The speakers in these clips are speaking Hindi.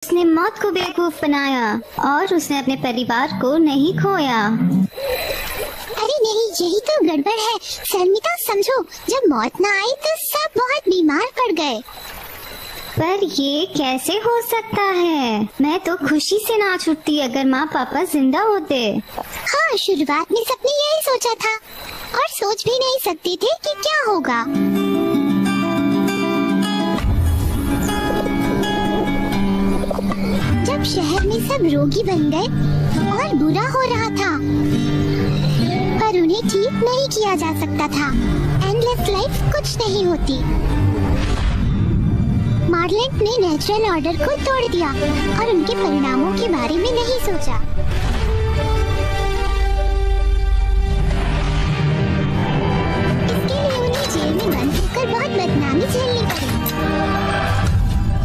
उसने मौत को बेवकूफ बनाया और उसने अपने परिवार को नहीं खोया। अरे नहीं, यही तो गड़बड़ है शर्मिता। समझो, जब मौत ना आई तो सब बहुत बीमार पड़ गए। पर ये कैसे हो सकता है? मैं तो खुशी से नाच उठती अगर माँ पापा जिंदा होते। हाँ, शुरुआत में सबने यही सोचा था और सोच भी नहीं सकते थे कि क्या होगा। जब शहर में सब रोगी बन गए और बुरा हो रहा था, पर उन्हें ठीक नहीं किया जा सकता था। एंडलेस लाइफ कुछ नहीं होती। मार्लेंट ने नेचुरल ऑर्डर को तोड़ दिया और उनके परिणामों के बारे में नहीं सोचा। इसके लिए उन्हें जेल में बंद होकर बहुत बदनामी झेलनी पड़ी,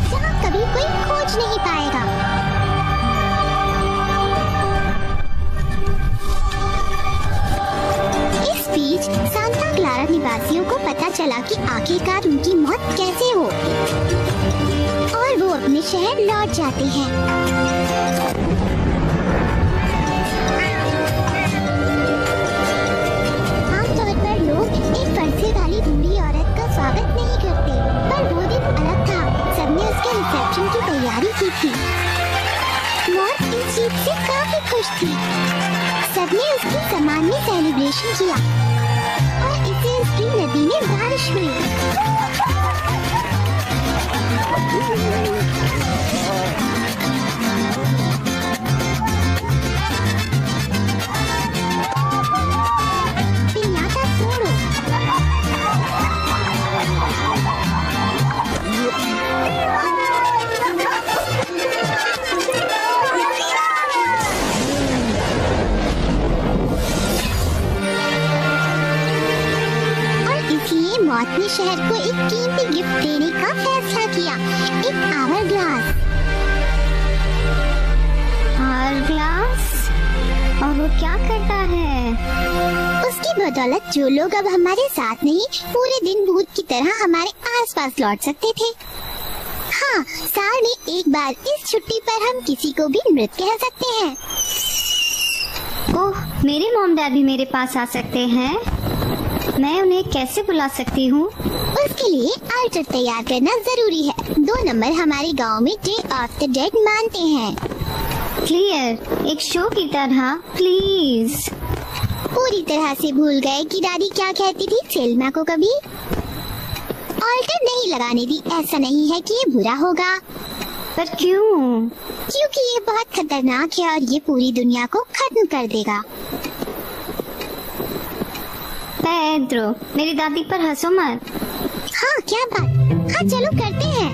जहाँ कभी कोई खोज नहीं पाएगा। इस बीच सांता क्लारा निवासियों को पता चला कि आखिरकार उनकी मौत कैसे हो और वो अपने शहर लौट जाते हैं। आमतौर पर लोग एक पर्दे वाली बूढ़ी औरत का स्वागत नहीं करते, पर वो दिन अलग था। सबने उसके रिसेप्शन की तैयारी की थी। मौत इस जीत से काफी खुश थी। सबने उसके सम्मान में सेलिब्रेशन किया और इसे उसकी नदी में बारिश हुई। मौत ने शहर को एक कीमती गिफ्ट देने का फैसला किया, एक आवर ग्लास। Our glass? और वो क्या करता है? उसकी बदौलत जो लोग अब हमारे साथ नहीं, पूरे दिन भूत की तरह हमारे आसपास लौट सकते थे। हाँ, साल में एक बार इस छुट्टी पर हम किसी को भी मृत कह सकते हैं। ओह, मेरे मॉम डैड भी मेरे पास आ सकते हैं। मैं उन्हें कैसे बुला सकती हूँ? उसके लिए आल्टर तैयार करना जरूरी है। 2 नंबर हमारे गांव में डे ऑफ द डेड मानते हैं। क्लियर, एक शो की तरह, प्लीज। पूरी तरह से भूल गए कि दादी क्या कहती थी सेल्मा को कभी। आल्टर नहीं लगाने दी। ऐसा नहीं है कि ये बुरा होगा। पर क्यों? क्योंकि ये बहुत खतरनाक है और ये पूरी दुनिया को खत्म कर देगा। पेड्रो, मेरी दादी पर हंसो मत। हाँ, क्या बात। हाँ, चलो करते हैं।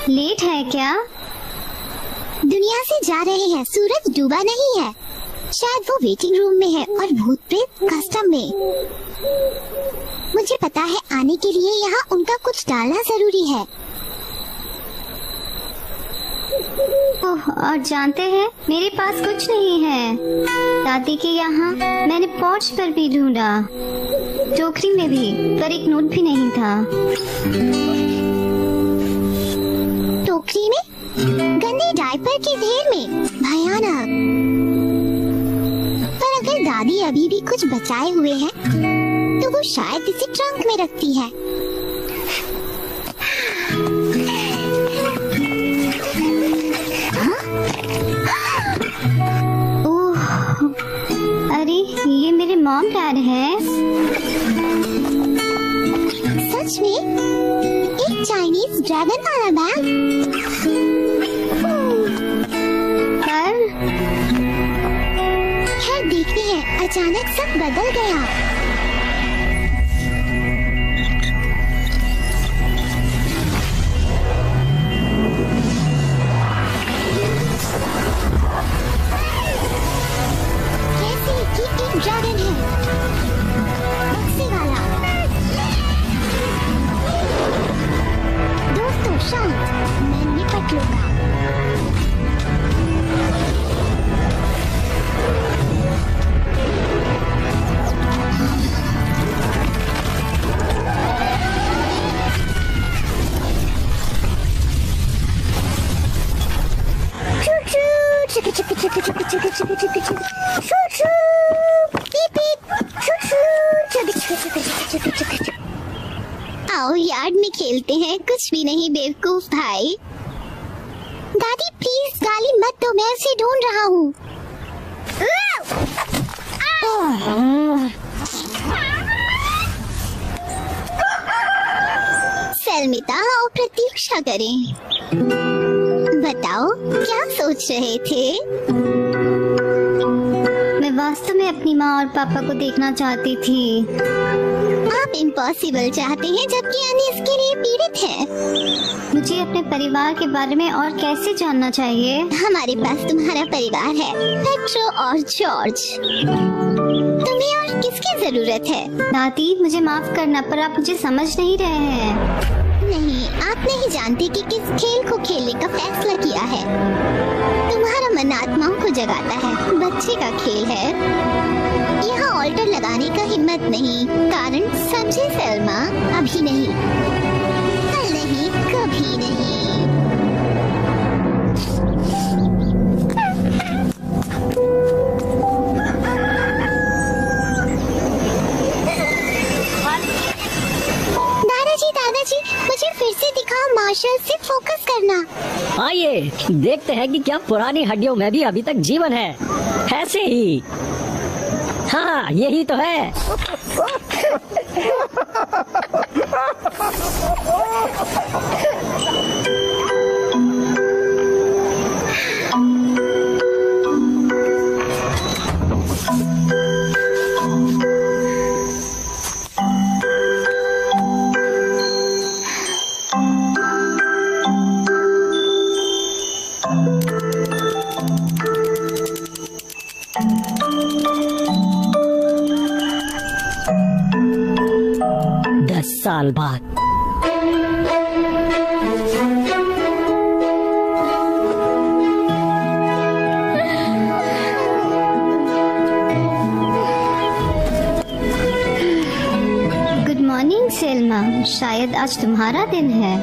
लेट है क्या? दुनिया से जा रहे हैं। सूरज डूबा नहीं है। शायद वो वेटिंग रूम में है और भूत प्रेत कस्टम में। मुझे पता है आने के लिए यहाँ उनका कुछ डालना जरूरी है। ओह, और जानते हैं मेरे पास कुछ नहीं है। दादी के यहाँ मैंने पोर्च पर भी ढूंढा, टोकरी में भी, पर एक नोट भी नहीं था। टोकरी में? गंदे डायपर के ढेर में? भयानक। पर अगर दादी अभी भी कुछ बचाए हुए हैं तो वो शायद इसे ट्रंक में रखती है। ओह, अरे ये मेरे मॉम डैड है। सच में? एक चाइनीज ड्रैगन वाला बैग? पर खैर देखते हैं, अचानक सब बदल गया। कैसे कि एक ड्रैगन है, बक्से वाला। दोस्तों शांत, मैं निपट लूंगा। आओ यार्ड में खेलते हैं। कुछ भी नहीं बेवकूफ भाई। दादी प्लीज गाली मत दो, मैं उसे ढूंढ रहा हूँ। सलमिता, आओ प्रतीक्षा करें। बताओ क्या सोच रहे थे? मैं वास्तव में अपनी माँ और पापा को देखना चाहती थी। आप इम्पॉसिबल चाहते हैं जबकि अन्य इसके लिए पीड़ित है। मुझे अपने परिवार के बारे में और कैसे जानना चाहिए? हमारे पास तुम्हारा परिवार है, पेट्रो और जॉर्ज। तुम्हें और किसकी जरूरत है? दादी मुझे माफ करना, पर आप मुझे समझ नहीं रहे हैं। नहीं, आप नहीं जानते कि किस खेल को खेलने का फैसला किया है। तुम्हारा मन आत्माओं को जगाता है, बच्चे का खेल है। यहाँ ऑल्टर लगाने का हिम्मत नहीं, कारण समझे सलमा, अभी नहीं, कल नहीं, कभी नहीं। दादाजी, मुझे फिर से दिखाओ। मार्शल से फोकस करना। आइए देखते हैं कि क्या पुरानी हड्डियों में भी अभी तक जीवन है। ऐसे ही, हाँ यही तो है। साल बाद गुड मॉर्निंग सेल्मा, शायद आज तुम्हारा दिन है।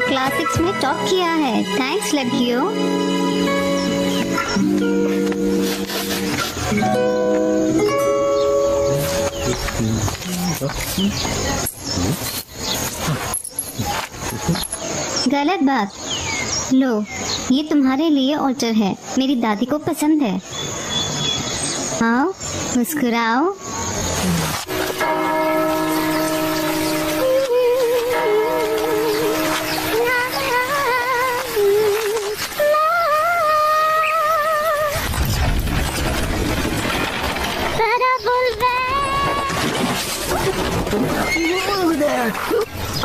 क्लासिक्स में टॉप किया है। थैंक्स लड़कियों। गलत बात। लो, ये तुम्हारे लिए ऑल्टर है, मेरी दादी को पसंद है। आओ मुस्कुराओ।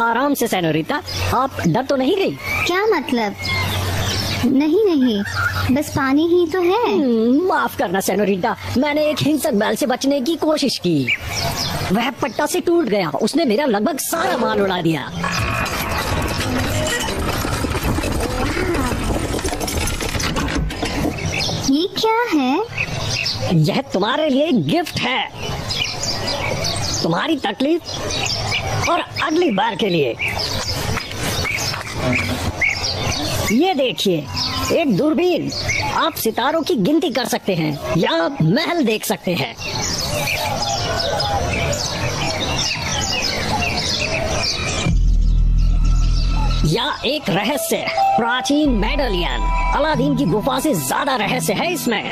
आराम से सेनोरिटा, आप डर तो नहीं गई? क्या मतलब? नहीं नहीं, बस पानी ही तो है। माफ करना सेनोरिटा, मैंने एक हिंसक बैल से बचने की कोशिश की। वह पट्टा से टूट गया, उसने मेरा लगभग सारा माल उड़ा दिया। ये क्या है? यह तुम्हारे लिए गिफ्ट है, तुम्हारी तकलीफ और अगली बार के लिए। ये देखिए, एक दूरबीन। आप सितारों की गिनती कर सकते हैं या महल देख सकते हैं। या एक रहस्य, प्राचीन मेडलियन। अलादीन की गुफा से ज्यादा रहस्य है इसमें।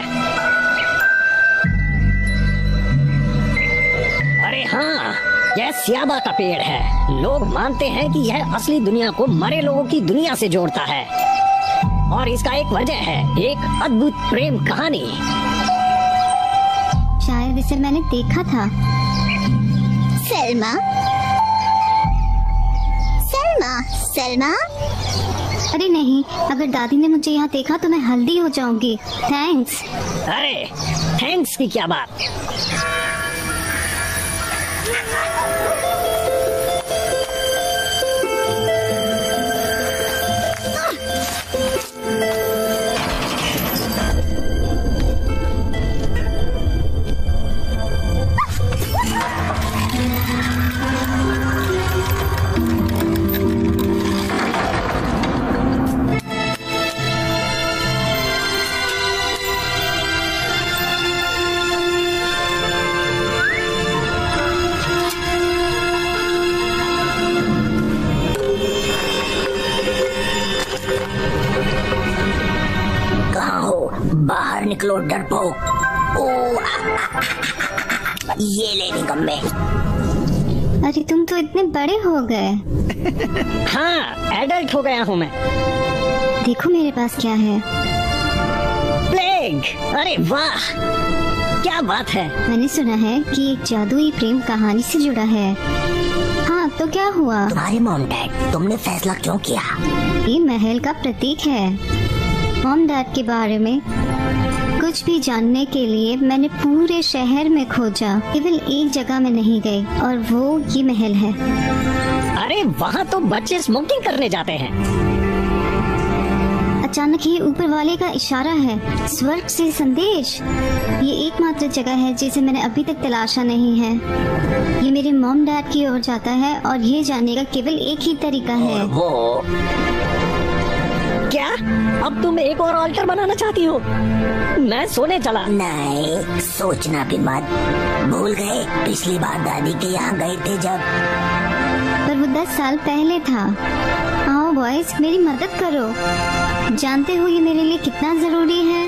अरे हाँ, यह सियाबा का पेड़ है। लोग मानते हैं कि यह असली दुनिया को मरे लोगों की दुनिया से जोड़ता है, और इसका एक वजह है, एक अद्भुत प्रेम कहानी। शायद इसे मैंने देखा था। सलमा, सलमा, सलमा। अरे नहीं, अगर दादी ने मुझे यहाँ देखा तो मैं हल्दी हो जाऊंगी। थैंक्स। अरे थैंक्स की क्या बात। बाहर निकलो डरपोक। ये ले निकम्मे। अरे तुम तो इतने बड़े हो गए। हाँ, एडल्ट हो गया हूँ मैं। देखो मेरे पास क्या है। प्लेग। अरे वाह, क्या बात है। मैंने सुना है कि एक जादुई प्रेम कहानी से जुड़ा है। हाँ, तो क्या हुआ? तुम्हारे मॉम डैड, तुमने फैसला क्यों किया? ये महल का प्रतीक है। मॉम डैड के बारे में कुछ भी जानने के लिए मैंने पूरे शहर में खोजा, केवल एक जगह में नहीं गई, और वो ये महल है। अरे वहाँ तो बच्चे स्मोकिंग करने जाते हैं। अचानक ये ऊपर वाले का इशारा है, स्वर्ग से संदेश। ये एकमात्र जगह है जिसे मैंने अभी तक तलाशा नहीं है। ये मेरे मॉम डैड की ओर जाता है, और ये जानने का केवल एक ही तरीका है। वो क्या? अब तुम एक और ऑल्टर बनाना चाहती हो? मैं सोने चला। नहीं, सोचना भी मत। भूल गए पिछली बार दादी के यहाँ गए थे जब? पर वो 10 साल पहले था। आओ बॉयज, मेरी मदद करो। जानते हो ये मेरे लिए कितना जरूरी है।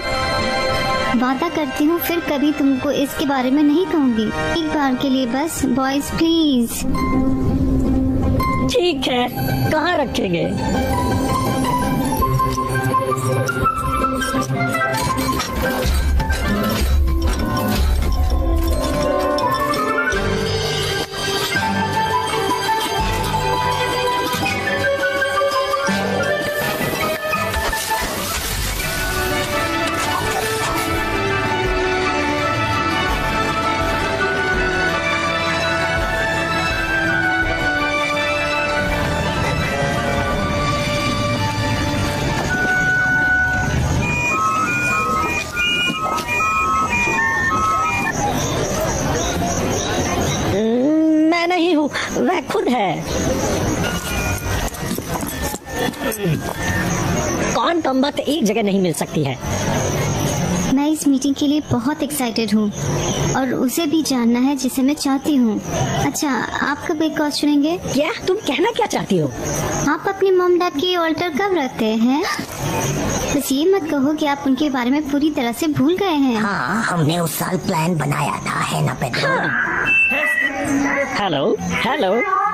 वादा करती हूँ फिर कभी तुमको इसके बारे में नहीं कहूँगी। एक बार के लिए बस बॉयज, प्लीज। ठीक है, कहाँ रखेंगे? वह खुद है। कौन कम वक्त एक जगह नहीं मिल सकती है। मैं इस मीटिंग के लिए बहुत एक्साइटेड हूँ, और उसे भी जानना है जिसे मैं चाहती हूँ। अच्छा, आप कब एक कॉज सुनेंगे? क्या तुम कहना क्या चाहती हो? आप अपने मॉम डैड की ऑल्टर कब रखते हैं? बस ये मत कहो कि आप उनके बारे में पूरी तरह से भूल गए हैं। हाँ, हमने उस साल प्लान बनाया था, है ना Pedro? Hello hello,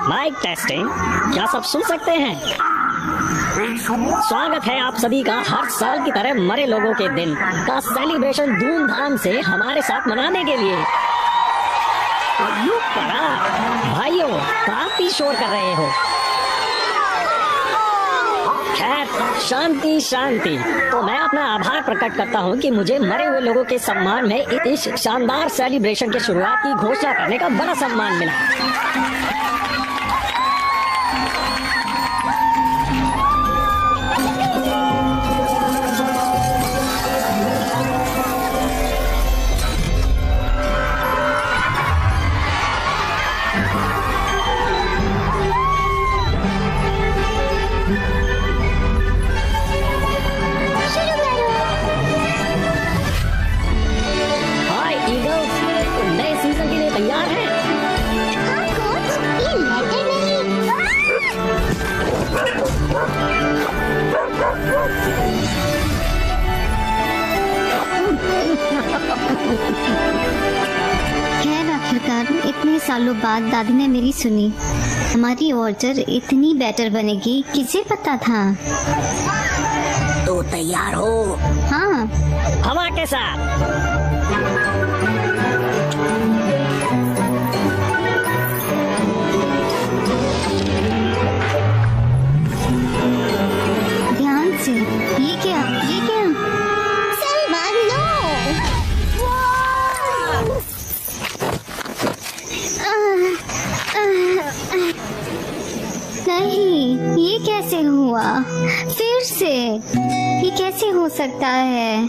mic testing. क्या सब सुन सकते हैं? स्वागत है आप सभी का हर साल की तरह मरे लोगों के दिन का सेलिब्रेशन धूमधाम से हमारे साथ मनाने के लिए। भाइयों, काफी शोर कर रहे हो। खैर, शांति शांति। तो मैं अपना आभार प्रकट करता हूँ कि मुझे मरे हुए लोगों के सम्मान में इस शानदार सेलिब्रेशन की शुरुआत की घोषणा करने का बड़ा सम्मान मिला। खैर, आखिरकार इतने सालों बाद दादी ने मेरी सुनी। हमारी ऑर्डर इतनी बेटर बनेगी, किसे पता था। तो तैयार हो? हाँ, हवा के साथ। ये क्या? सलमान, नो। नहीं, ये कैसे हुआ? फिर से ये कैसे हो सकता है?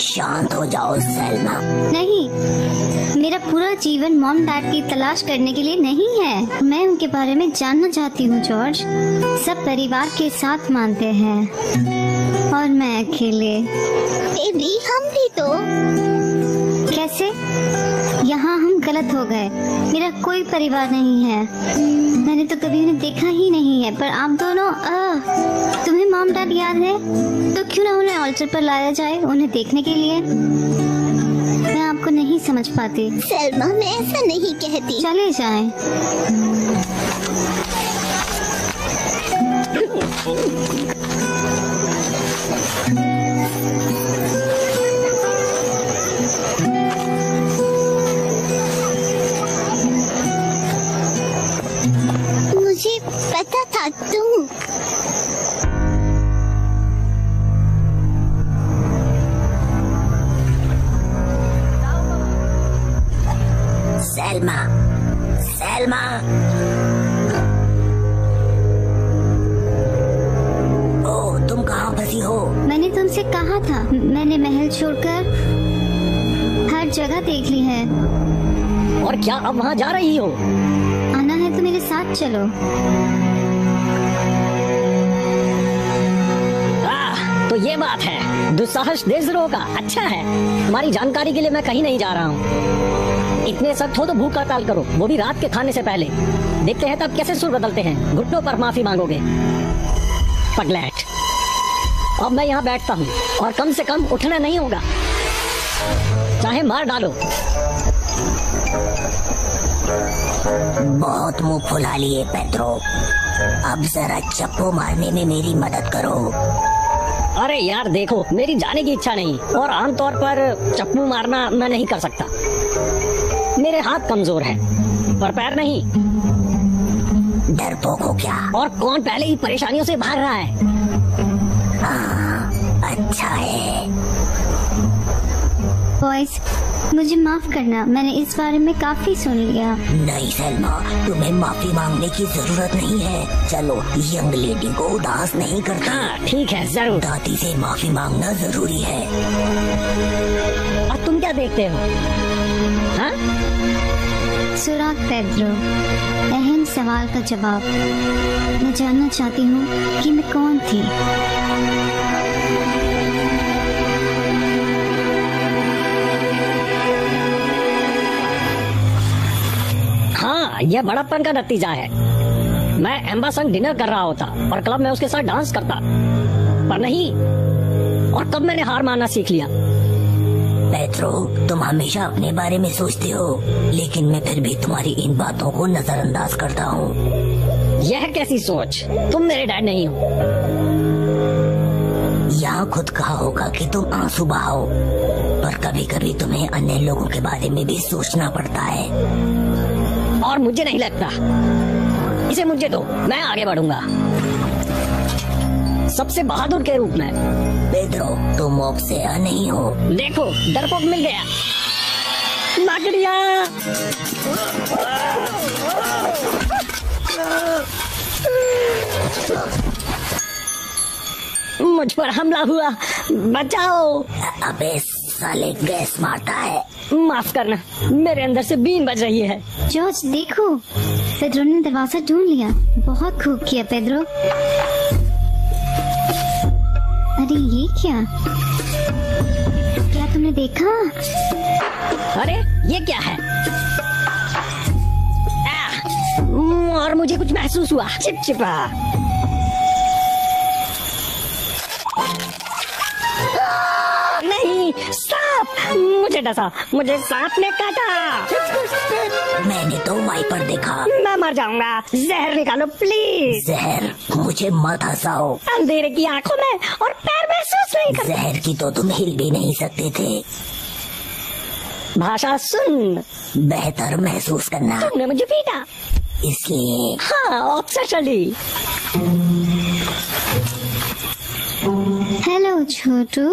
शांत हो जाओ सलमा। नहीं, मेरा पूरा जीवन मॉम डैड की तलाश करने के लिए नहीं है। मैं उनके बारे में जानना चाहती हूँ जॉर्ज। सब परिवार के साथ मानते हैं और मैं अकेले। बेबी, हम भी तो। कैसे? यहाँ हम गलत हो गए। मेरा कोई परिवार नहीं है। मैंने तो कभी उन्हें देखा ही नहीं है। पर आप दोनों, तुम्हें मॉम डैड याद है? तो क्यों ना उन्हें ऑल्टर पर लाया जाए उन्हें देखने के लिए। मैं आपको नहीं समझ पाती। सलमा, मैं ऐसा नहीं कहती। चले जाएं। मुझे पता था तुम। सलमा, सलमा। ओ, तुम कहाँ फंसी हो? मैंने तुमसे कहा था, मैंने महल छोड़कर हर जगह देख ली है। और क्या अब वहाँ जा रही हो? आना है तो मेरे साथ चलो। तो ये बात है। दुस्साहस देशद्रोह का। अच्छा है, तुम्हारी जानकारी के लिए मैं कहीं नहीं जा रहा हूँ। इतने सख्त हो तो भूख हड़ताल करो, वो भी रात के खाने से पहले। देखते हैं तब कैसे सुर बदलते हैं। घुटनों पर माफी मांगोगे। पगलैट। अब मैं यहाँ बैठता हूँ और कम से कम उठना नहीं होगा, चाहे मार डालो। बहुत मुंह फुला लिए पेट्रो। अब जरा चप्पू मारने में मेरी मदद करो। अरे यार देखो, मेरी जाने की इच्छा नहीं और आमतौर पर चप्पू मारना मैं नहीं कर सकता। मेरे हाथ कमजोर हैं, पर पैर नहीं। डरपोक हो क्या? और कौन पहले ही परेशानियों से भाग रहा है? हाँ, अच्छा है। बॉयज, मुझे माफ करना, मैंने इस बारे में काफी सुन लिया। नहीं सलमा, तुम्हें माफी मांगने की जरूरत नहीं है। चलो, यंग लेडी को उदास नहीं करता। हाँ ठीक है, जरूर। दादी से माफी मांगना जरूरी है। और तुम क्या देखते हो? हाँ? सुराग पेड्रो, अहम सवाल का जवाब। मैं जानना चाहती हूँ कि मैं कौन थी। हाँ, यह बड़प्पन का नतीजा है। मैं एम्बा संग डिनर कर रहा होता और क्लब में उसके साथ डांस करता, पर नहीं। और तब मैंने हार मानना सीख लिया। पेट्रो, तुम हमेशा अपने बारे में सोचते हो, लेकिन मैं फिर भी तुम्हारी इन बातों को नजरअंदाज करता हूँ। यह कैसी सोच? तुम मेरे डैड नहीं हो। यहाँ खुद कहा होगा कि तुम आंसू बहाओ, पर कभी कभी तुम्हें अन्य लोगों के बारे में भी सोचना पड़ता है। और मुझे नहीं लगता। इसे मुझे दो, मैं आगे बढ़ूंगा। सबसे बहादुर के रूप में। पेड्रो, तुम ऑब्सेया नहीं हो। देखो, डरपोक मिल गया। मकड़िया! मुझ पर हमला हुआ, बचाओ। अबे साले, गैस मारता है। माफ करना, मेरे अंदर से बीन बज रही है। जॉर्ज देखो, पेड्रो ने दरवाजा ढूंढ लिया। बहुत खूब किया पेड्रो। अरे ये क्या क्या तुमने देखा? अरे ये क्या है? और मुझे कुछ महसूस हुआ, चिपचिपा। नहीं, सांप! मुझे डसा, मुझे सांप ने काटा। मैंने तो वाइपर देखा। मैं मर जाऊंगा। जहर निकालो प्लीज। जहर? मुझे मत हंसाओ। अंधेरे की आंखों में और पैर महसूस नहीं कर। जहर की तो तुम हिल भी नहीं सकते थे। भाषा सुन। बेहतर महसूस करना। तुमने मुझे पीटा, इसलिए। हाँ, ऑब्सेशनली। हेलो छोटू,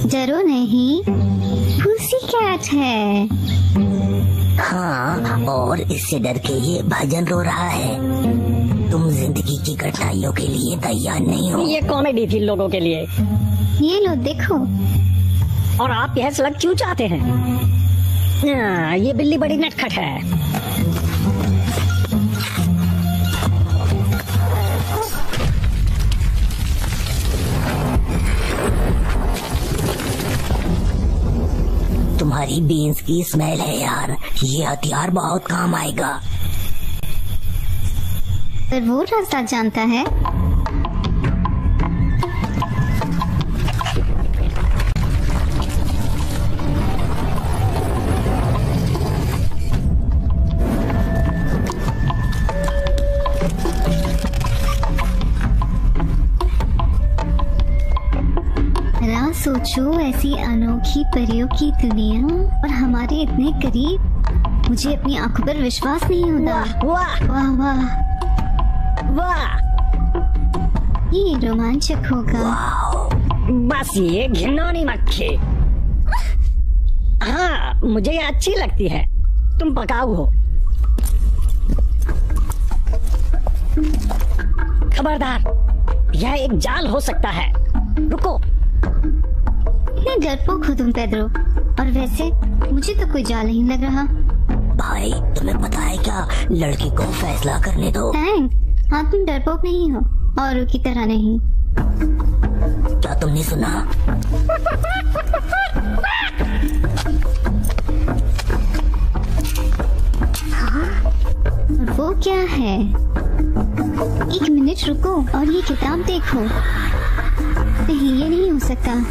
डरो नहीं, पुसी कैट है। हाँ, और इससे डर के ये भजन रो रहा है। तुम जिंदगी की कठिनाइयों के लिए तैयार नहीं हो। ये कॉमेडी थी लोगों के लिए। ये लो देखो। और आप यह स्लग क्यों चाहते हैं? ये बिल्ली बड़ी नटखट है। तुम्हारी बीन्स की स्मेल है यार। ये हथियार बहुत काम आएगा। पर वो रास्ता जानता है। सोचो, ऐसी अनोखी परियों की दुनिया और हमारे इतने करीब। मुझे अपनी आंखों पर विश्वास नहीं होता। वाह वाह वाह वाह, ये रोमांचक होगा। बस ये घिनौनी मक्खी। हाँ, मुझे ये अच्छी लगती है। तुम पकाऊ हो। खबरदार, यह एक जाल हो सकता है। रुको। इतने डरपोक हो तुम पेड्रो, और वैसे मुझे तो कोई जाल नहीं लग रहा। भाई, तुम्हें पता है क्या, लड़की को फैसला करने दो। थैंक। हाँ, तुम डरपोक नहीं हो, औरों की तरह नहीं। क्या तुमने सुना? और वो क्या है? एक मिनट रुको और ये किताब देखो। नहीं, ये नहीं हो सकता।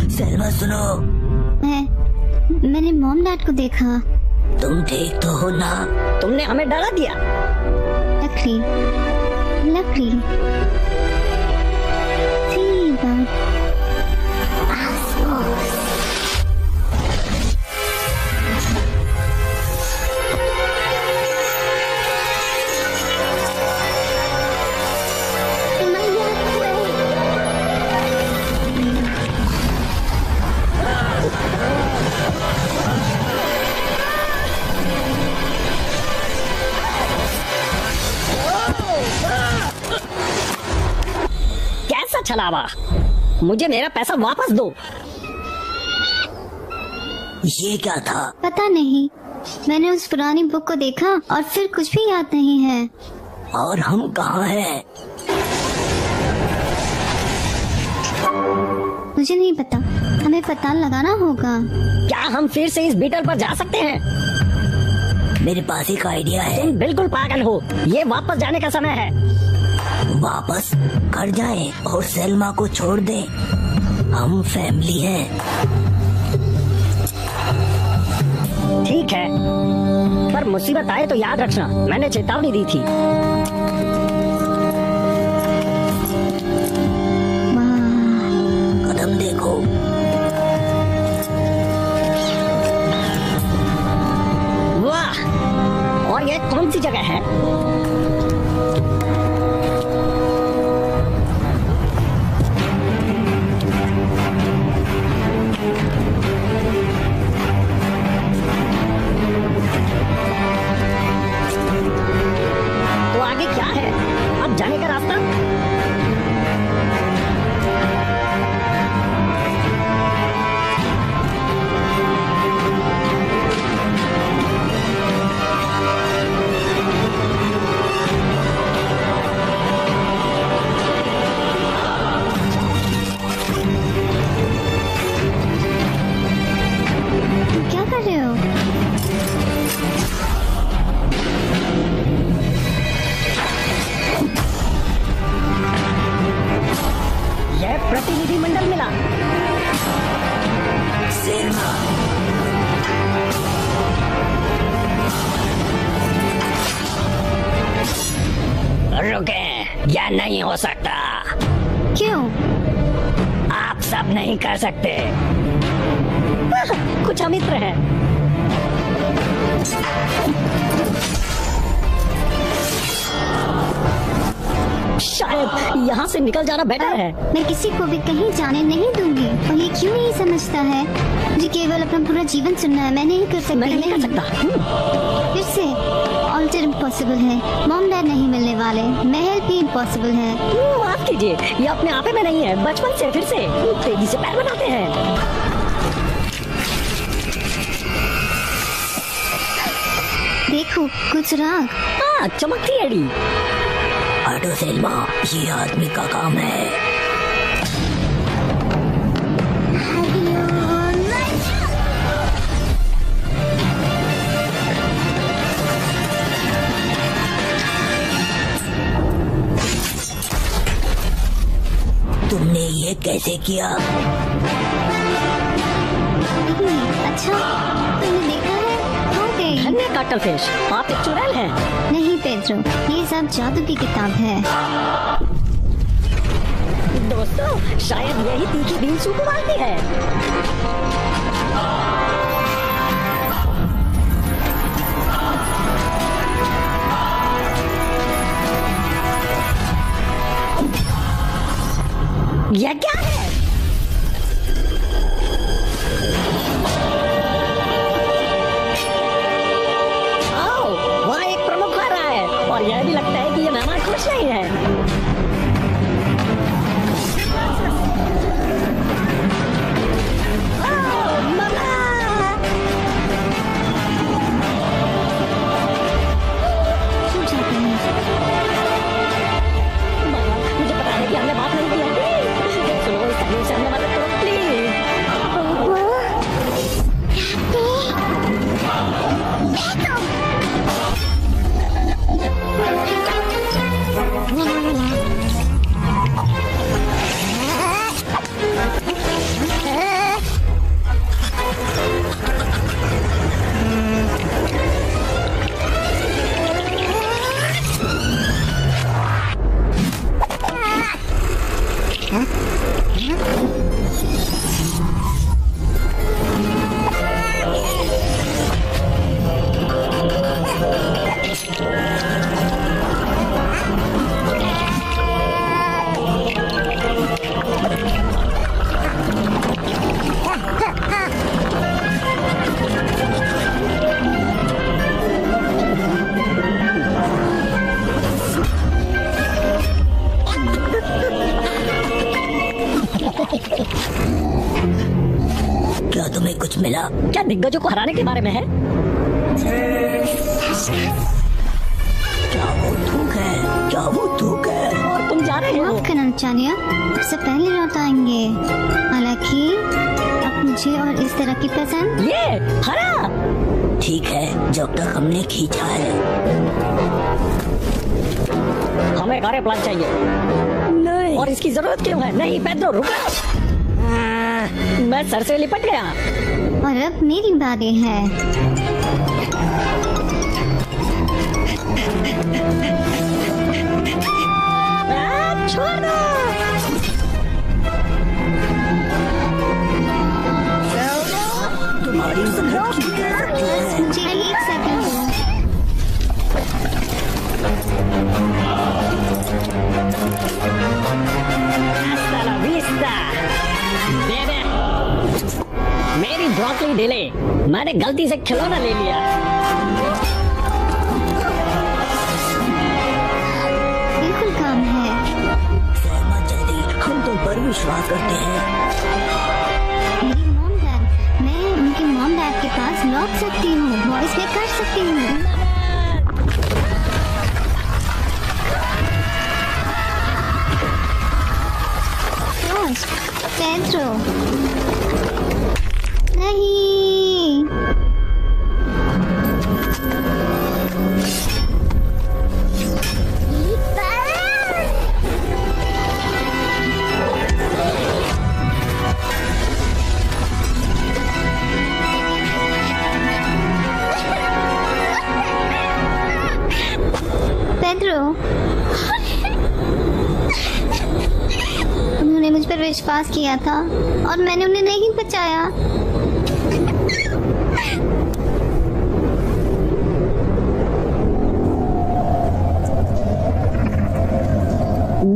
सेल्मा सुनो। मैंने मॉम डैड को देखा। तुम ठीक तो हो ना? तुमने हमें डरा दिया। लकड़ी लकड़ी सही बात। छलावा, मुझे मेरा पैसा वापस दो। ये क्या था? पता नहीं, मैंने उस पुरानी बुक को देखा और फिर कुछ भी याद नहीं है। और हम कहाँ हैं? मुझे नहीं पता, हमें पता लगाना होगा। क्या हम फिर से इस बीटल पर जा सकते हैं? मेरे पास एक आइडिया है। तुम बिल्कुल पागल हो, ये वापस जाने का समय है। वापस घर जाएं और सेल्मा को छोड़ दें। हम फैमिली हैं। ठीक है, पर मुसीबत आए तो याद रखना, मैंने चेतावनी दी थी। कदम देखो। वाह, प्रतिनिधि मंडल मिला। रुके, यह नहीं हो सकता। क्यों? आप सब नहीं कर सकते। कुछ अमित्र है। शायद यहाँ से निकल जाना बेटर है। मैं किसी को भी कहीं जाने नहीं दूंगी। और ये क्यों नहीं समझता है? मुझे केवल अपना पूरा जीवन सुनना है। मैं नहीं कर सकती। मैं नहीं कर सकता। फिर से ऑल्टर इम्पॉसिबल है। मॉम डैड नहीं मिलने वाले। महल भी इम्पॉसिबल है। माफ कीजिए, ये अपने आपे में नहीं है। बचपन से फिर से तेजी से पैर बनाते हैं। देखो कुछ राग। हाँ, चमकती एडी। हटो सेल्मा, ये आदमी का काम है। तुमने ये कैसे किया? अच्छा, तुमने देखा है? हो गई। धन्य काटल फिश, आप एक चुड़ैल हैं। नहीं पेड्रो, ये सब जादू की किताब है। दोस्तों, शायद यही तीखी बीन सूप मारती है। यह क्या है? आओ, वहाँ एक प्रमुख आ रहा है और यह भी लगता है कि ये मेहमान खुश नहीं है। क्या तुम्हें कुछ मिला? क्या दिग्गजों को हराने के बारे में है? क्या वो थूक है? क्या वो थूक है? और तुम जा रहे हो? माफ करना चानिया, सबसे पहले लौट आएंगे। हालांकि अब मुझे और इस तरह की पसंद। ये हरा। ठीक है, जब तक हमने खींचा है। हमें कार्य प्लान चाहिए। नहीं। और इसकी जरूरत क्यों है? नहीं पेड्रो, रुको। मैं सर से लिपट गया। और अब मेरी बारी है। छोड़ दो। तुम्हारी जरूरत की क्या सकती है? मुझे 1 सेकंड दो। Hasta la vista, baby। मेरी ब्रोकली डिले, मैंने गलती से खिलौना ले लिया। बिल्कुल काम है। सहमा जल्दी, हम तुम पर विश्वास करते हैं। मेरी मॉम डैड, मैं उनके मॉम डैड के पास लौट सकती हूँ। वॉइस में कर सकती हूँ। पेड्रो, नहीं। पर विश्वास किया था और मैंने उन्हें नहीं बचाया।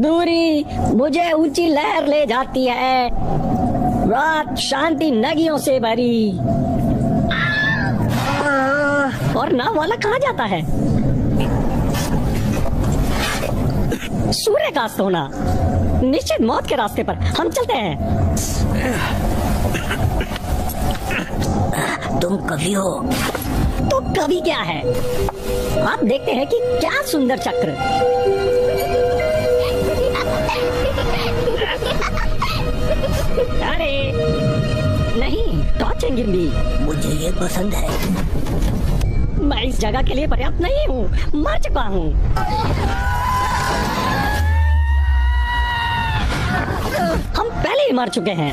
दूरी मुझे ऊंची लहर ले जाती है, रात शांति नदियों से भरी। और नाव वाला कहाँ जाता है? सूर्यास्त होना, निश्चित मौत के रास्ते पर हम चलते हैं। तुम कवि हो? तो कवि क्या है? आप देखते हैं कि क्या सुंदर चक्र। अरे नहीं, टॉर्च एंड गिम्बी। मुझे ये पसंद है। मैं इस जगह के लिए पर्याप्त नहीं हूँ, मर चुका हूँ। हम पहले ही मर चुके हैं।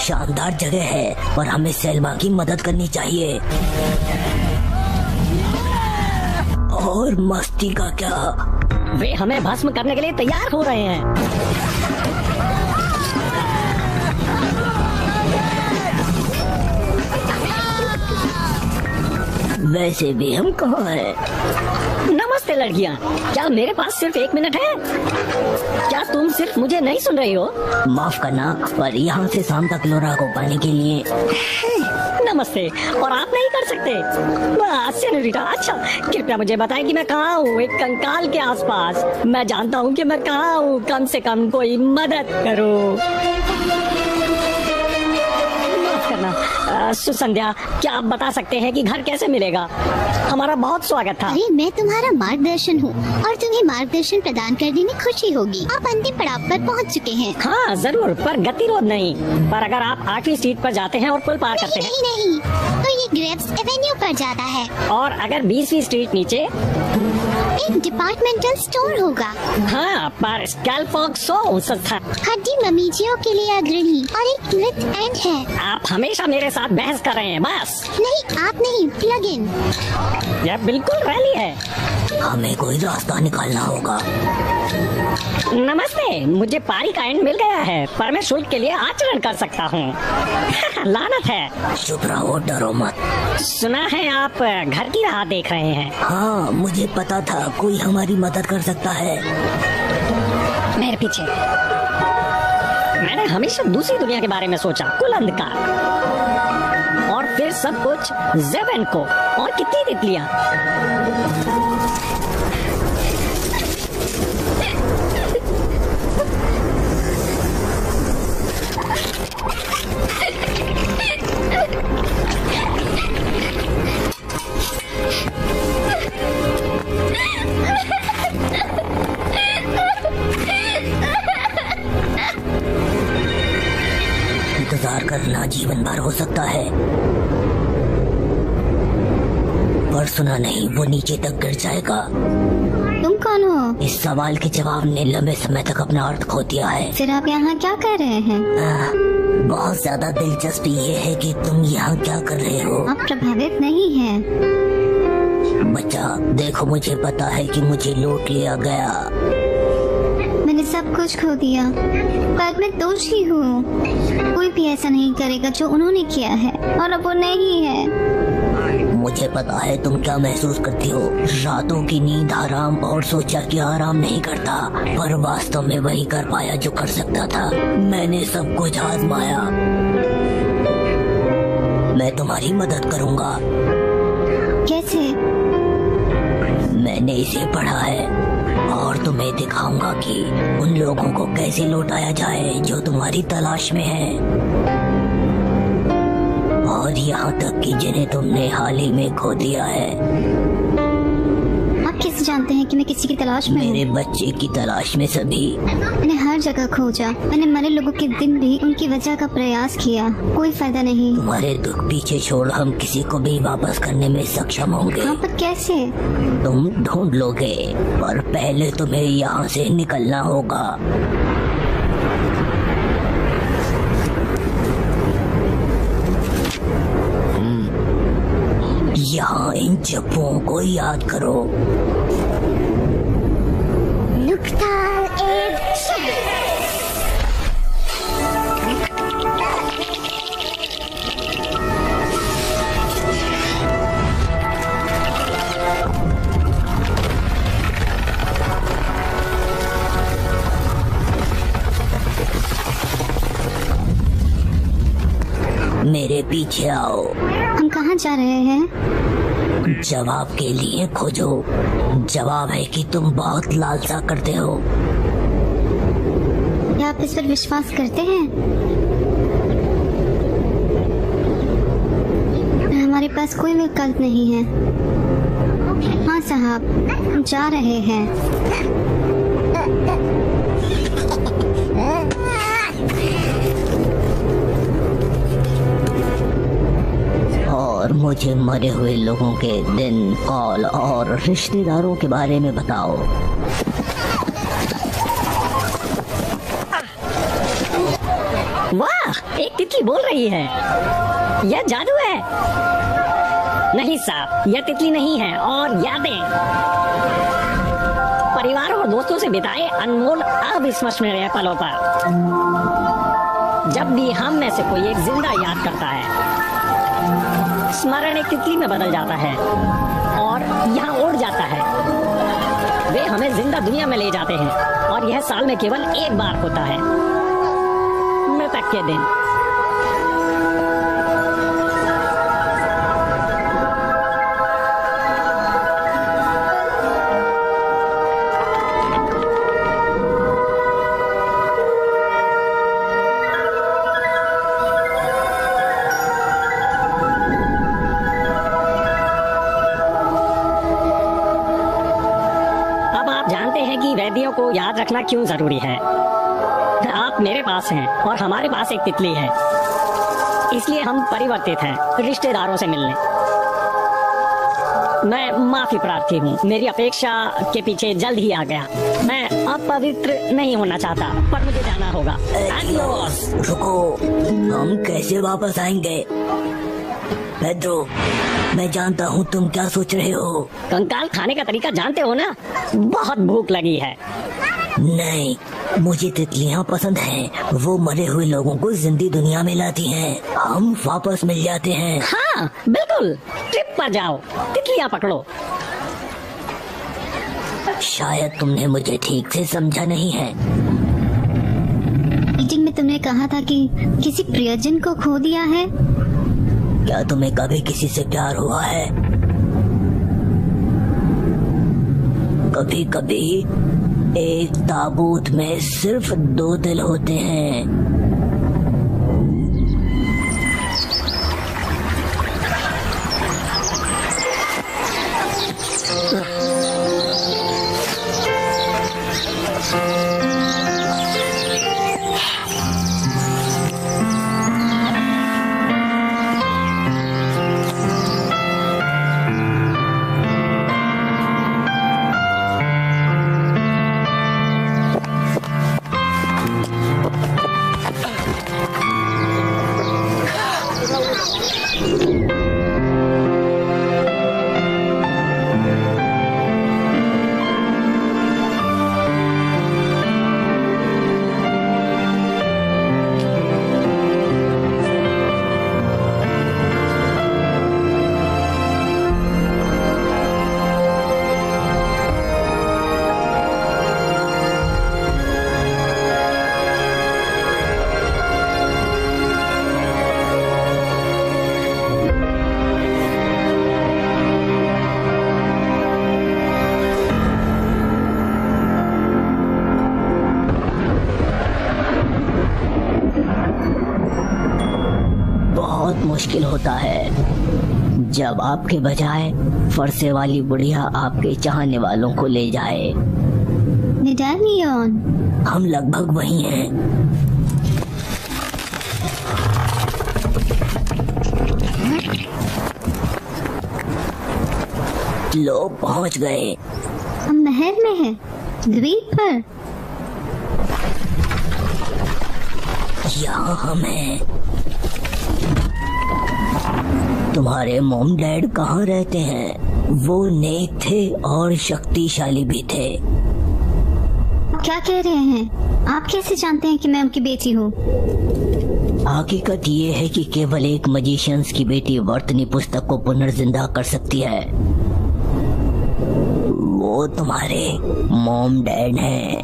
शानदार जगह है और हमें सेल्मा की मदद करनी चाहिए। और मस्ती का क्या? वे हमें भस्म करने के लिए तैयार हो रहे हैं। वैसे भी हम कहाँ हैं? नमस्ते लड़कियाँ, क्या मेरे पास सिर्फ 1 मिनट है? क्या तुम सिर्फ मुझे नहीं सुन रही हो? माफ करना, पर यहाँ से शाम तक लोरा को पाने के लिए। नमस्ते, और आप नहीं कर सकते? सेनोरिटा, अच्छा कृपया मुझे बताएं कि मैं कहाँ हूँ। एक कंकाल के आसपास। मैं जानता हूँ कि मैं कहाँ हूँ, कम से कम कोई मदद करो। माफ करना सुसंध्या, क्या आप बता सकते हैं कि घर कैसे मिलेगा? हमारा बहुत स्वागत था। अरे मैं तुम्हारा मार्गदर्शन हूँ और तुम्हें मार्गदर्शन प्रदान करने में खुशी होगी। आप अंतिम पड़ाव पर पहुँच चुके हैं। हाँ जरूर, पर गतिरोध नहीं। पर अगर आप 8वीं स्ट्रीट पर जाते हैं और पुल पार करते हैं। नहीं, तो ये ग्रेव्स एवेन्यू पर जाता है। और अगर 20वीं स्ट्रीट नीचे एक डिपार्टमेंटल स्टोर होगा। हाँ, पर स्कैलफॉक्सो संस्थान हड्डी ममीजियों के लिए अग्रणी और एक मृत एंड है। आप हमेशा मेरे साथ बहस कर रहे हैं बस। नहीं, आप नहीं, प्लग इन। यह बिल्कुल रैली है। हमें कोई रास्ता निकालना होगा। नमस्ते, मुझे पारी का एंड मिल गया है, पर मैं शुल्क के लिए आचरण कर सकता हूँ। लानत है। चुप रहो, डरो मत। सुना है आप घर की राह देख रहे हैं। हाँ, मुझे पता था कोई हमारी मदद कर सकता है। मेरे पीछे। मैंने हमेशा दूसरी दुनिया के बारे में सोचा, कुल अंधकार। और फिर सब कुछ ज़ेबेन को और कितनी तितलियां। इंतजार करना जीवन भर हो सकता है, पर सुना नहीं, वो नीचे तक गिर जाएगा। तुम कौन हो? इस सवाल के जवाब ने लंबे समय तक अपना अर्थ खो दिया है। फिर आप यहाँ क्या कर रहे हैं? बहुत ज्यादा दिलचस्पी ये है कि तुम यहाँ क्या कर रहे हो। आप प्रभावित नहीं हैं। बच्चा देखो, मुझे पता है कि मुझे लूट लिया गया। मैंने सब कुछ खो दिया, पर मैं दोषी हूँ। कोई भी ऐसा नहीं करेगा जो उन्होंने किया है, और अब वो नहीं है। मुझे पता है तुम क्या महसूस करती हो। रातों की नींद हराम और सोचा कि आराम नहीं करता, पर वास्तव में वही कर पाया जो कर सकता था। मैंने सब कुछ आजमाया। मैं तुम्हारी मदद करूँगा। कैसे? मैंने इसे पढ़ा है और तुम्हें दिखाऊंगा कि उन लोगों को कैसे लौटाया जाए जो तुम्हारी तलाश में हैं, और यहाँ तक कि जिन्हें तुमने हाल ही में खो दिया है। आप आप कैसे जानते हैं कि मैं किसी की तलाश में मेरे हूँ? बच्चे की तलाश में सभी। मैंने हर जगह खोजा, मैंने मरे लोगों के दिन भी उनकी वजह का प्रयास किया, कोई फायदा नहीं। तुम्हारे दुख पीछे छोड़ हम किसी को भी वापस करने में सक्षम होंगे। हाँ, पर कैसे? तुम ढूंढ लोगे, पर पहले तुम्हें यहाँ से निकलना होगा। यहाँ इन जप्पों को याद करो। नुक्ताल एक मेरे पीछे आओ। हम कहाँ जा रहे हैं? जवाब के लिए खोजो। जवाब है कि तुम बहुत लालसा करते हो। क्या आप इस पर विश्वास करते हैं? हमारे पास कोई विकल्प नहीं है। हाँ साहब, हम जा रहे हैं। और मुझे मरे हुए लोगों के दिन, कॉल और रिश्तेदारों के बारे में बताओ। वाह, एक तितली बोल रही है। यह जादू है। नहीं साहब, यह तितली नहीं है। और यादें, परिवार और दोस्तों से बिताए अनमोल अविस्मरणीय पलों पर। जब भी हम में से कोई एक जिंदा याद करता है, स्मरण एक तितली में बदल जाता है और यहाँ उड़ जाता है। वे हमें जिंदा दुनिया में ले जाते हैं और यह साल में केवल एक बार होता है, मृतक के दिन। वैदियों को याद रखना क्यों जरूरी है? आप मेरे पास हैं और हमारे पास एक तितली है, इसलिए हम परिवर्तित हैं रिश्तेदारों से मिलने। मैं माफी प्रार्थी हूँ, मेरी अपेक्षा के पीछे जल्द ही आ गया। मैं अपवित्र नहीं होना चाहता, पर मुझे जाना होगा। रुको, हम कैसे वापस आएंगे? पेड्रो, मैं जानता हूँ तुम क्या सोच रहे हो। कंकाल खाने का तरीका जानते हो ना? बहुत भूख लगी है। नहीं, मुझे तितलियाँ पसंद हैं। वो मरे हुए लोगों को जिंदी दुनिया में लाती हैं। हम वापस मिल जाते हैं। हाँ बिल्कुल, ट्रिप पर जाओ, तितलियाँ पकड़ो। शायद तुमने मुझे ठीक से समझा नहीं है। मीटिंग में तुमने कहा था कि किसी प्रियजन को खो दिया है। क्या तुम्हें कभी किसी से प्यार हुआ है? कभी कभी एक ताबूत में सिर्फ 2 दिल होते हैं। मुश्किल होता है जब आपके बजाय फरसे वाली बुढ़िया आपके चाहने वालों को ले जाए। मेडालियन, हम लगभग वही हैं। लोग पहुंच गए। हम नहर में हैं, द्वीप पर। यहाँ हम हैं। तुम्हारे मॉम डैड कहाँ रहते हैं? वो नेक थे और शक्तिशाली भी थे। क्या कह रहे हैं? आप कैसे जानते हैं कि मैं उनकी बेटी हूँ? हकीकत ये है कि केवल एक मजिशियंस की बेटी वर्तनी पुस्तक को पुनर्जिंदा कर सकती है। वो तुम्हारे मॉम डैड हैं।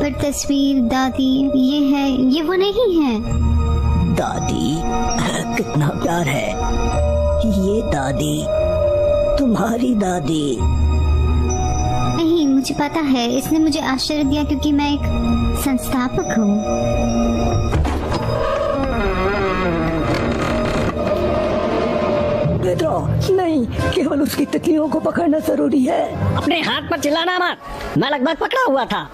पर तस्वीर दादी ये है, ये वो नहीं है। दादी, कितना प्यार है। ये दादी, तुम्हारी दादी। नहीं, मुझे पता है। इसने मुझे आश्चर्य दिया क्योंकि मैं एक संस्थापक हूँ। नहीं, केवल उसकी तितलियों को पकड़ना जरूरी है। अपने हाथ पर चिल्लाना मत, मैं लगभग पकड़ा हुआ था।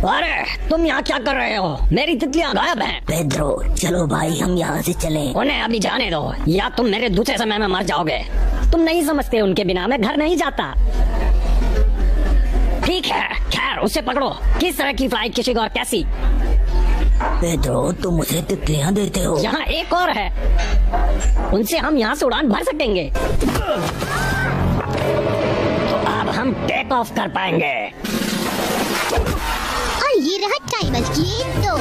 अरे तुम यहाँ क्या कर रहे हो? मेरी तितलियाँ गायब हैं। पेड्रो, चलो भाई हम यहाँ से चलें। उन्हें अभी जाने दो, या तुम मेरे दूसरे समय में मर जाओगे। तुम नहीं समझते, उनके बिना मैं घर नहीं जाता। ठीक है, खैर उसे पकड़ो। किस तरह की फ्लाइट, किसी और कैसी? पेड्रो, तुम मुझे तितलियाँ देते हो। यहाँ एक और है, उनसे हम यहाँ से उड़ान भर सकेंगे। तो अब हम टेक ऑफ कर पाएंगे। और ये रहा टाइमर, ये 2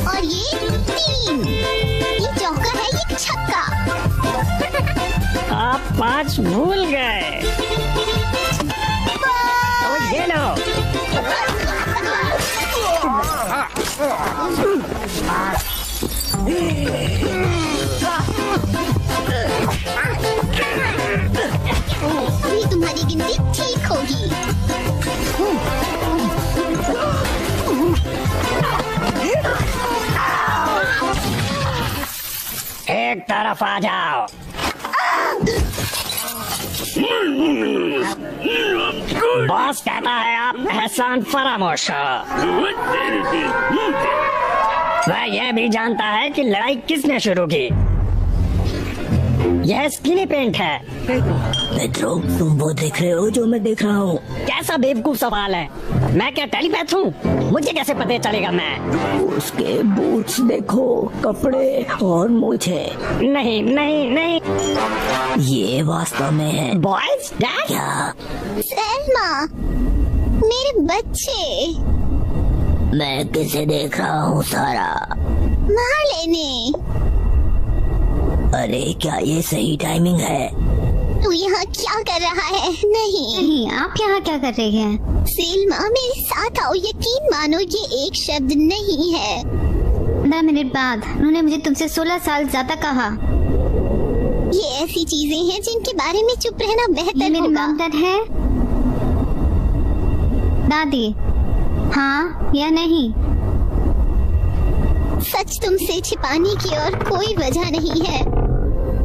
और ये 3। ये चौका है, ये छक्का। आप 5 भूल गए। तो ये लो। अभी तुम्हारी गिनती ठीक होगी। एक तरफ आ जाओ। बॉस कहता है आप एहसान फरामोश हो। वह यह भी जानता है कि लड़ाई किसने शुरू की। यह स्किनी पेंट है। पेड्रो, तुम वो देख रहे हो जो मैं देख रहा हूँ? कैसा बेवकूफ सवाल है। मैं क्या टेलीपैथ हूँ? मुझे कैसे पता चलेगा? मैं उसके बूट्स देखो, कपड़े और मूछे। नहीं नहीं नहीं, ये वास्तव में है। Boys dad. क्या? सैल्मा, मेरे बच्चे। मैं किसे देख रहा हूँ सारा? मार लेने। अरे क्या ये सही टाइमिंग है? तू यहाँ क्या कर रहा है? नहीं, आप यहाँ क्या कर रहे हैं? सैल्मा, मेरे साथ आओ। यकीन मानो ये एक शब्द नहीं है। 15 मिनट बाद उन्होंने मुझे तुमसे 16 साल ज्यादा कहा। ये ऐसी चीजें हैं जिनके बारे में चुप रहना बेहतर मेरे होगा। मॉम डैड है? दादी, हाँ या नहीं? सच तुमसे छिपाने की और कोई वजह नहीं है।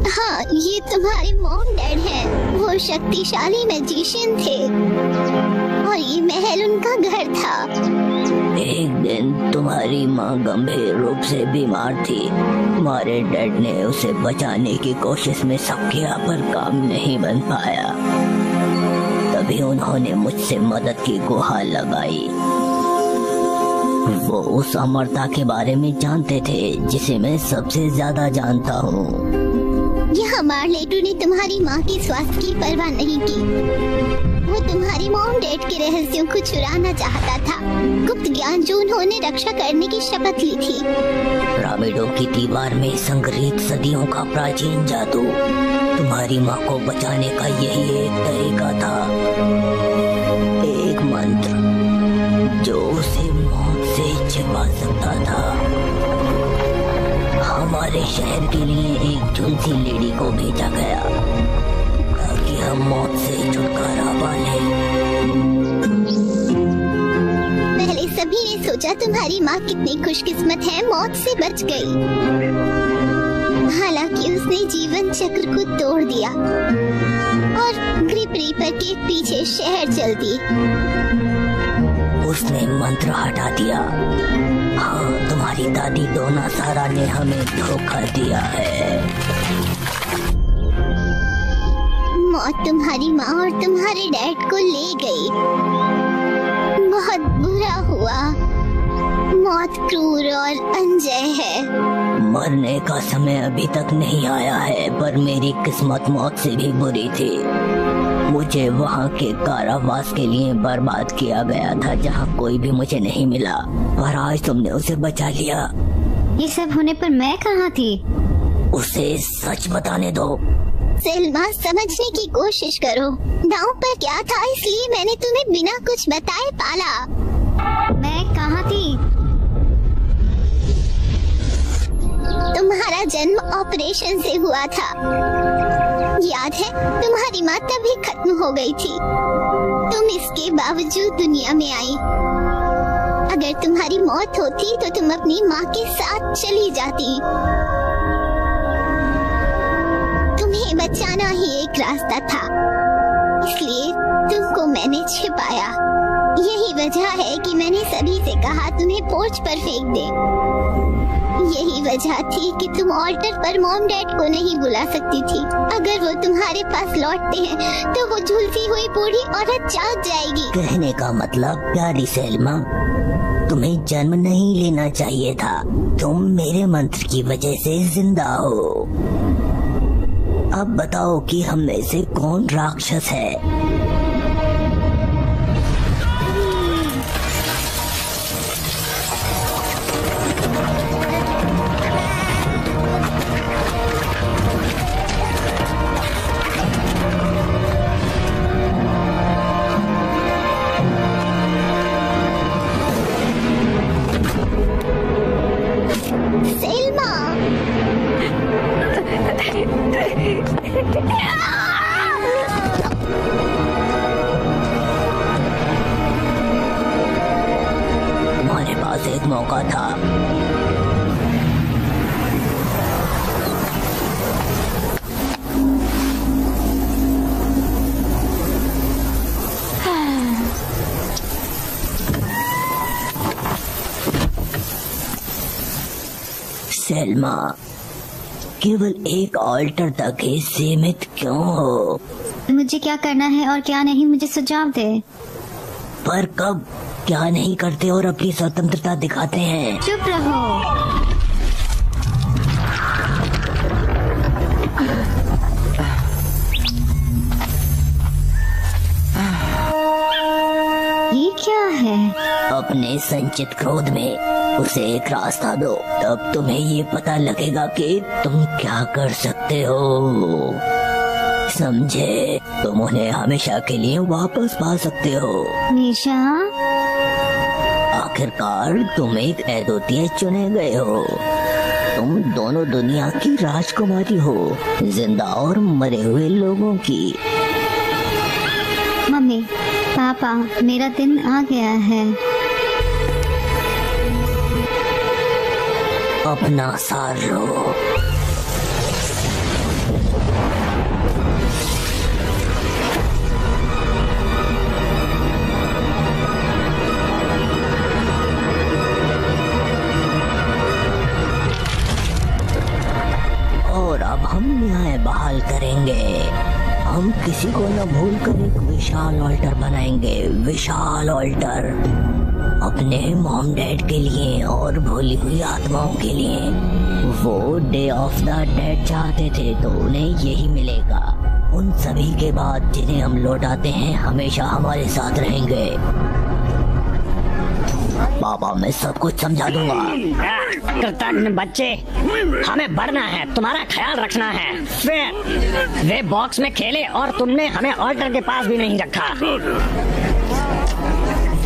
हाँ, ये तुम्हारे मॉम डैड हैं। वो शक्तिशाली मैजिशियन थे और ये महल उनका घर था। एक दिन तुम्हारी माँ गंभीर रूप से बीमार थी। हमारे डैड ने उसे बचाने की कोशिश में सब किया पर काम नहीं बन पाया। तभी उन्होंने मुझसे मदद की गुहार लगाई। वो उस अमरता के बारे में जानते थे जिसे मैं सबसे ज्यादा जानता हूँ। यहाँ मार्लेटू ने तुम्हारी माँ के स्वास्थ्य की परवाह नहीं की। वो तुम्हारी मॉम डैड के रहस्यों को चुराना चाहता था। गुप्त ज्ञान जो उन्होंने रक्षा करने की शपथ ली थी। पिरामिडों की दीवार में संग्रहित सदियों का प्राचीन जादू। तुम्हारी माँ को बचाने का यही एक तरीका था। एक मंत्र जो उसे मौत से छिपा सकता था। हमारे शहर के लिए एक झुलसी लेडी को भेजा गया। हम मौत से छुटकारा पाले। पहले सभी ने सोचा तुम्हारी माँ कितनी खुशकिस्मत है, मौत से बच गई। हालांकि उसने जीवन चक्र को तोड़ दिया और ग्रिप रीपर के पीछे शहर चल दी। उसने मंत्र हटा दिया। हाँ, तुम्हारी दादी डोना सारा ने हमें धोखा दिया है। मौत तुम्हारी माँ और तुम्हारे डैड को ले गई। बहुत बुरा हुआ। मौत क्रूर और अनजय है। मरने का समय अभी तक नहीं आया है, पर मेरी किस्मत मौत से भी बुरी थी। मुझे वहाँ के कारावास के लिए बर्बाद किया गया था, जहाँ कोई भी मुझे नहीं मिला, पर आज तुमने उसे बचा लिया। ये सब होने पर मैं कहाँ थी? उसे सच बताने दो। सेल्मा, समझने की कोशिश करो। दांव पर क्या था, इसलिए मैंने तुम्हें बिना कुछ बताए पाला। मैं कहाँ थी? तुम्हारा जन्म ऑपरेशन से हुआ था। याद है, तुम्हारी माँ तभी खत्म हो गई थी। तुम इसके बावजूद दुनिया में आई। अगर तुम्हारी मौत होती तो तुम अपनी माँ के साथ चली जाती। तुम्हें बचाना ही एक रास्ता था, इसलिए तुमको मैंने छिपाया। यही वजह है कि मैंने सभी से कहा तुम्हें पोर्च पर फेंक दे। यही वजह थी कि तुम ऑल्टर पर मॉम डैड को नहीं बुला सकती थी। अगर वो तुम्हारे पास लौटते हैं तो वो झुलसी हुई बूढ़ी औरत जाग जाएगी। कहने का मतलब, प्यारी सेल्मा, तुम्हें जन्म नहीं लेना चाहिए था। तुम मेरे मंत्र की वजह से जिंदा हो। अब बताओ कि हम में से कौन राक्षस है? तुम्हारे पास एक मौका था। सेल्मा, केवल एक ऑल्टर तक ही सीमित क्यों हो? मुझे क्या करना है और क्या नहीं, मुझे सुझाव दे। पर कब? क्या नहीं करते और अपनी स्वतंत्रता दिखाते हैं। चुप रहो। ये क्या है? अपने संचित क्रोध में उसे एक रास्ता दो, तब तुम्हें ये पता लगेगा कि तुम क्या कर सकते हो। समझे? तुम उन्हें हमेशा के लिए वापस पा सकते हो। निशा, आखिरकार तुम एक अद्वितीय चुने गए हो। तुम दोनों दुनिया की राजकुमारी हो, जिंदा और मरे हुए लोगों की। मम्मी, पापा, मेरा दिन आ गया है। अपना सार लो। और अब हम न्याय बहाल करेंगे। हम किसी को न भूल कर एक विशाल ऑल्टर बनाएंगे। विशाल ऑल्टर अपने मॉम डैड के लिए और भूली हुई आत्माओं के लिए। वो डे ऑफ द डेड चाहते थे तो उन्हें यही मिलेगा। उन सभी के बाद जिन्हें हम लौटाते हैं हमेशा हमारे साथ रहेंगे। पापा, मैं सब कुछ समझा दूंगा। कृतज्ञ बच्चे, हमें बढ़ना है, तुम्हारा ख्याल रखना है। वे बॉक्स में खेले और तुमने हमें ऑल्टर के पास भी नहीं रखा।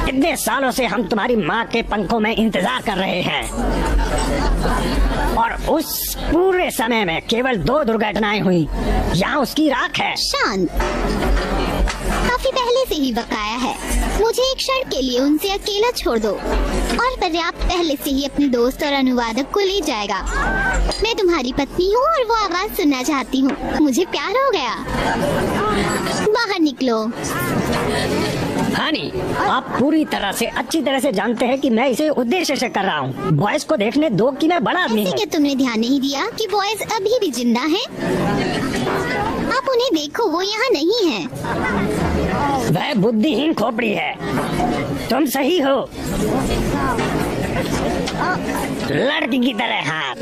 इतने सालों से हम तुम्हारी माँ के पंखों में इंतजार कर रहे हैं और उस पूरे समय में केवल 2 दुर्घटनाएं हुई। यहाँ उसकी राख है। शांत, काफी पहले से ही बकाया है। मुझे एक क्षण के लिए उनसे अकेला छोड़ दो और पर्याप्त पहले से ही अपने दोस्त और अनुवादक को ले जाएगा। मैं तुम्हारी पत्नी हूँ और वो आवाज सुनना चाहती हूँ। मुझे प्यार हो गया। बाहर निकलो। हानी, आप पूरी तरह से अच्छी तरह से जानते हैं कि मैं इसे उद्देश्य से कर रहा हूँ। बॉयज को देखने दो कि मैं बड़ा आदमी हूँ। क्या तुमने ध्यान नहीं दिया कि बॉयज अभी भी जिंदा हैं? आप उन्हें देखो, वो यहाँ नहीं है। वह बुद्धिहीन खोपड़ी है। तुम सही हो, लड़की की तरह हाथ।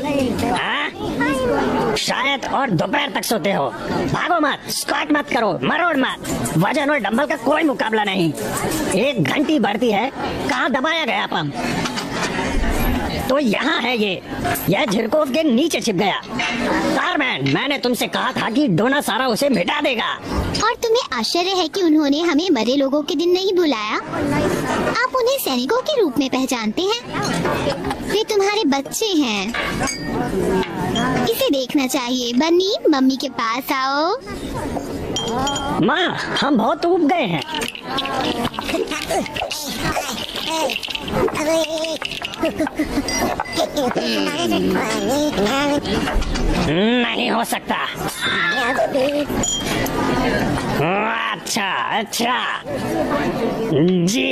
हाँ? शायद और दोपहर तक सोते हो। भागो मत, स्क्वाट मत करो, मरोड़ मत। वजन और डंबल का कोई मुकाबला नहीं। 1 घंटी बढ़ती है, कहाँ दबाया गया पंप? तो यहाँ है ये। यह झिरकोव के नीचे छिप गया। कारमैन, मैंने तुमसे कहा था कि डोना सारा उसे मिटा देगा। और तुम्हें आश्चर्य है कि उन्होंने हमें मरे लोगों के दिन नहीं बुलाया? आप उन्हें सैनिकों के रूप में पहचानते हैं। वे तुम्हारे बच्चे हैं। इसे देखना चाहिए। बन्नी, मम्मी के पास आओ। माँ, हम बहुत ऊब गए हैं। नहीं हो सकता। अच्छा अच्छा जी।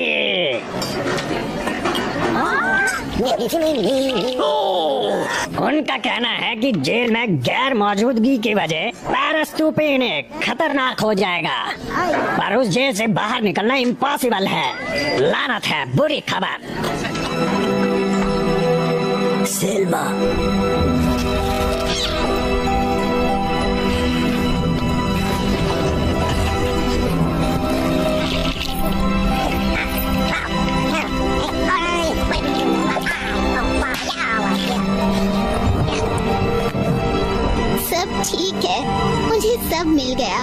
उनका कहना है कि जेल में गैर मौजूदगी की वजह पैरास्टूपिन खतरनाक हो जाएगा, पर उस जेल से बाहर निकलना इम्पॉसिबल है। लानत है, बुरी खबर। सेल्मा, सब ठीक है, मुझे सब मिल गया।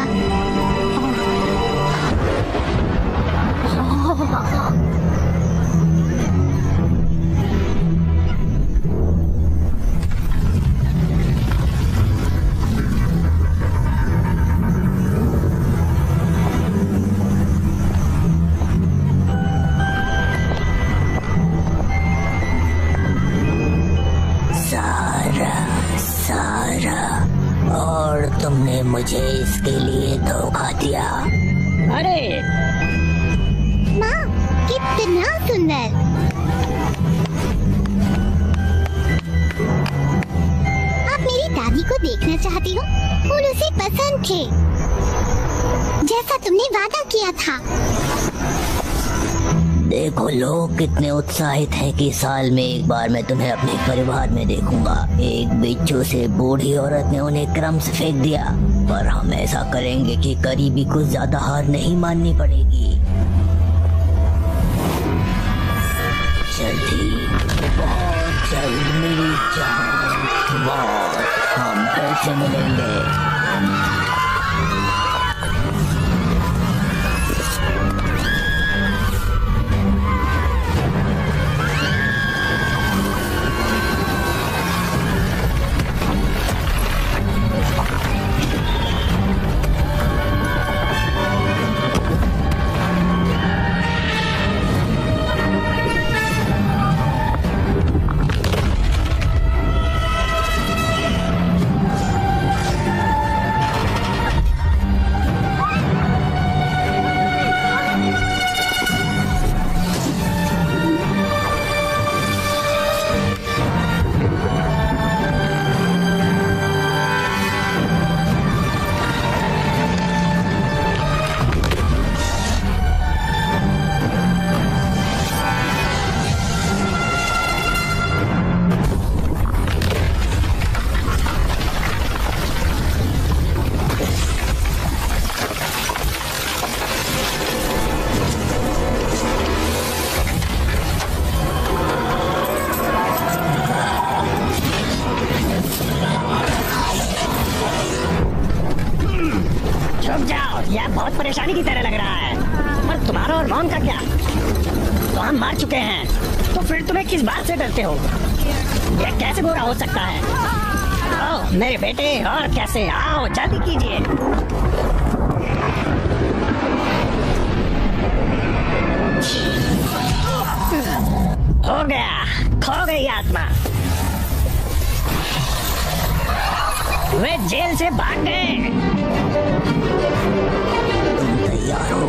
तुमने मुझे इसके लिए धोखा दिया। अरे माँ, कितना सुंदर। आप मेरी दादी को देखना चाहती हो? फूल उसे पसंद थे, जैसा तुमने वादा किया था। देखो लोग कितने उत्साहित हैं कि साल में एक बार मैं तुम्हें अपने परिवार में देखूंगा। एक बिच्छू से बूढ़ी औरत ने उन्हें क्रम से फेंक दिया, पर हम ऐसा करेंगे कि करीबी को ज्यादा हार नहीं माननी पड़ेगी। जल्दी, बहुत जल्द मेरी जान, हम फिर से मिलेंगे। यह बहुत परेशानी की तरह लग रहा है। पर तुम्हारा और मॉम का क्या? तो हम मार चुके हैं, तो फिर तुम्हें किस बात से डरते हो? ये कैसे बुरा हो सकता है? आओ मेरे बेटे, और कैसे? आओ जल्दी कीजिए। हो गया, खो गई आत्मा। वे जेल से भाग गए। तुम तैयार हो?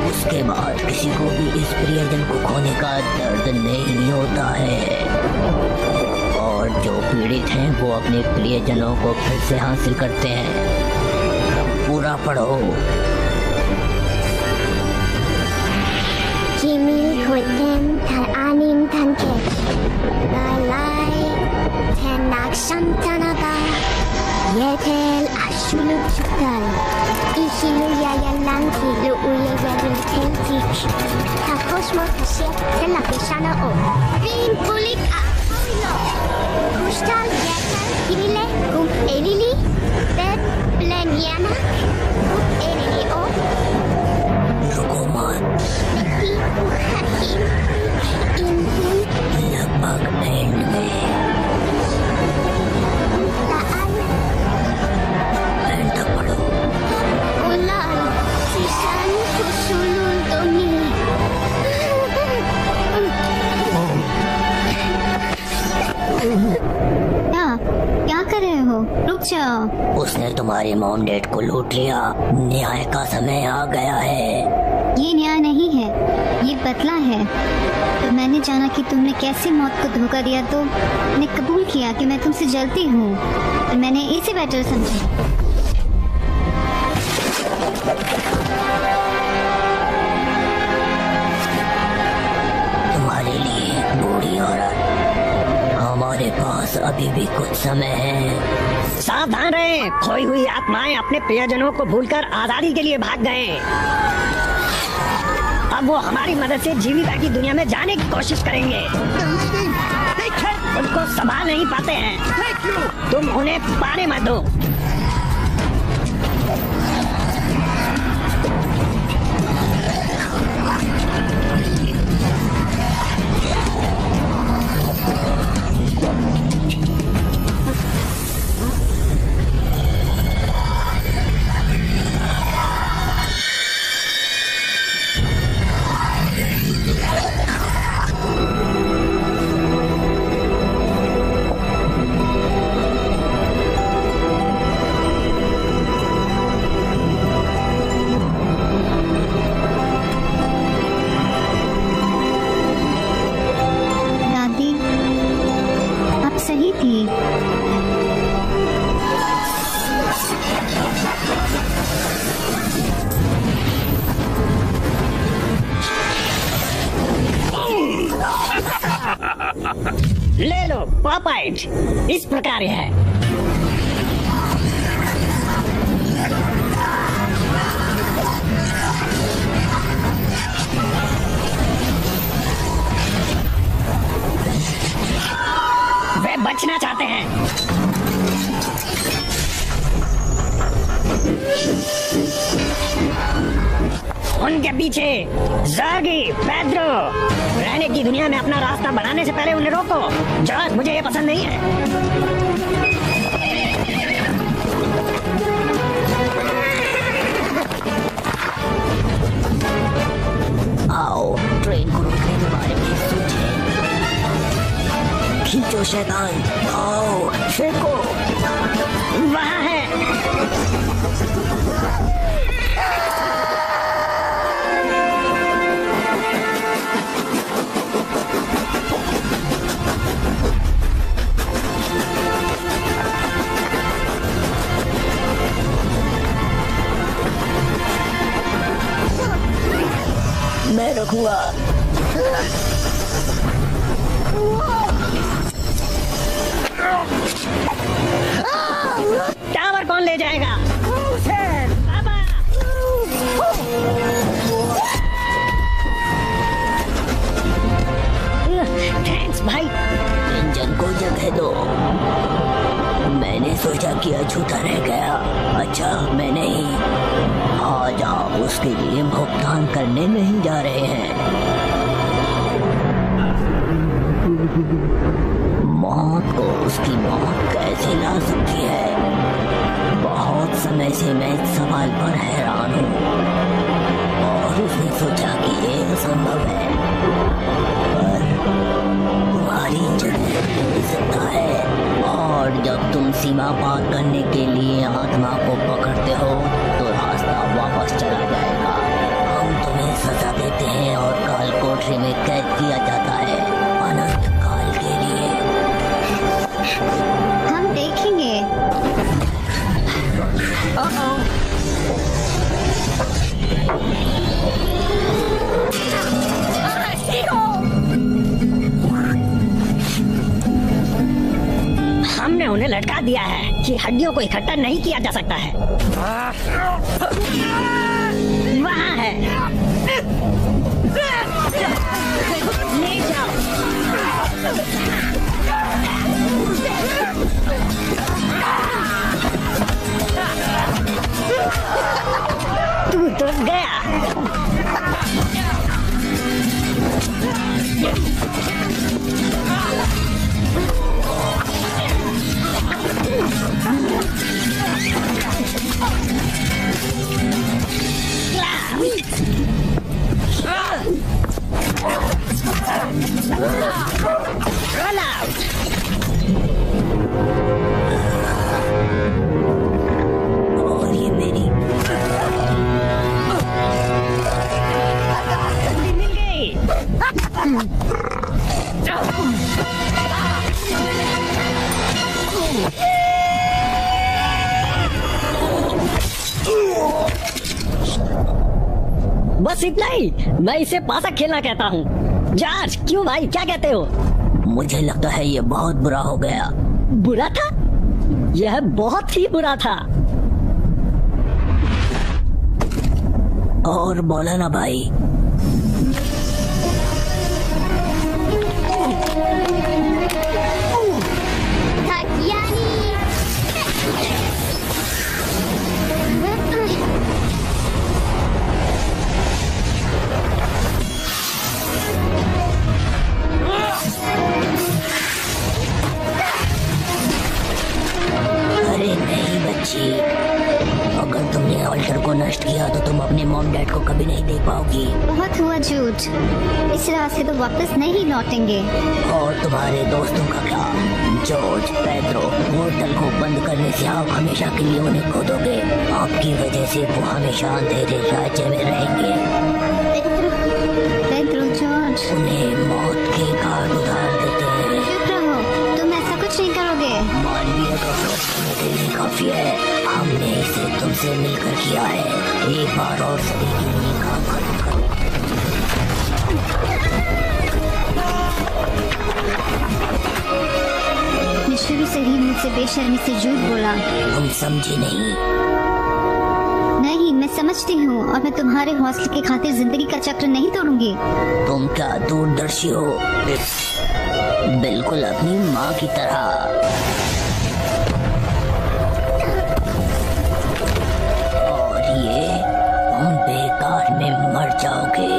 उसके बाद किसी को भी इस प्रियजन को खोने का दर्द नहीं होता है, और जो पीड़ित हैं वो अपने प्रियजनों को फिर से हासिल करते हैं। पूरा पढ़ो। Jimmy Hutten Tan Anim Tanke Lalai Tenak Shantanaba Yetel Ashuluk Chutal Ishilu Yayalanki Luuya Yadil Tentik Takosmo Kashek Telapishana O Rin Pulik Apoilo Kustal Yetel Kirile Kum Elili Bed Bleniana Kum Elili O रुको लगभग एंड में एंड तक पढ़ो। क्या कर रहे हो? रुक जाओ। उसने तुम्हारी मॉम डैड को लूट लिया। न्याय का समय आ गया है। ये न्याय नहीं है, ये बदला है। तो मैंने जाना कि तुमने कैसे मौत को धोखा दिया, तो मैंने कबूल किया कि मैं तुमसे जलती हूँ, और मैंने इसे बेटर समझा। तुम्हारे लिए बूढ़ी औरत, हमारे पास अभी भी कुछ समय है। सावधान रहे, खोई हुई आत्माएं अपने प्रियजनों को भूलकर आजादी के लिए भाग गए। अब वो हमारी मदद से जीविका की दुनिया में जाने की कोशिश करेंगे। उनको संभाल नहीं पाते हैं, तुम उन्हें पाने मत दो। ले लो पॉपाइट, इस प्रकार है। वे बचना चाहते हैं। उनके पीछे ज़ागी, पेड्रो। रहने की दुनिया में अपना रास्ता बनाने से पहले उन्हें रोको। जॉर्ज, मुझे ये पसंद नहीं है। आओ, ट्रेन को रोकने के बारे में सोचें। खींचो शैतान, आओ, फेंको। वहाँ है। मैं रखूंगा। टावर कौन ले जाएगा? थैंक्स भाई। इंजन को जगह दो। मैंने सोचा कि अछूता रह गया। अच्छा, मैं नहीं। आज आप उसके लिए भुगतान करने नहीं जा रहे हैं। मौत को उसकी मौत कैसे ला सकती है? बहुत समय से मैं इस सवाल पर हैरान हूँ और उसने सोचा कि ये असंभव है, पर तुम्हारी जगह हो सकता है। और जब तुम सीमा पार करने के लिए आत्मा को पकड़ते हो तो रास्ता वापस चला जाएगा। हम तुम्हें सजा देते हैं और काल कोठरी में कैद किया जाता है अनंत काल के लिए। हम देखेंगे। हमने उन्हें लटका दिया है कि हड्डियों को इकट्ठा नहीं किया जा सकता है। वहाँ है, ले जाओ। तू तो गया। Run out! और ये मेरी मिल गई। बस इतना ही। मैं इसे पासा खेलना कहता हूँ। जॉर्ज, क्यों भाई, क्या कहते हो? मुझे लगता है ये बहुत बुरा हो गया। बुरा था? यह बहुत ही बुरा था। और बोला ना भाई। अरे नहीं बच्ची, अगर तुमने ऑल्टर को नष्ट किया तो तुम अपने मॉम डैड को कभी नहीं देख पाओगी। बहुत हुआ झूठ, इस रास्ते तो वापस नहीं लौटेंगे। और तुम्हारे दोस्तों का क्या? जॉर्ज, पेड्रो, पोर्टल को बंद करने से आप हमेशा के लिए उन्हें खो दोगे। आपकी वजह से वो हमेशा अंधेरे राज्य में रहेंगे। पेड्रो, जॉर्ज, उन्हें मौत के घाट उतार देते हैं। चुप रहो, तुम ऐसा कुछ नहीं करोगे। मानवीय का करने के लिए काफी है। हमने इसे तुमसे मिलकर किया है। एक बार और सभी के लिए काम खत्म करो। मिशनरी शरीर मुझसे बेशर्मी से झूठ बोला। तुम समझी नहीं? नहीं, मैं समझती हूँ और मैं तुम्हारे हौसले की खातिर जिंदगी का चक्र नहीं तोड़ूंगी। तुम क्या दूरदर्शी हो? बिल्कुल अपनी माँ की तरह। और ये तुम बेकार में मर जाओगे।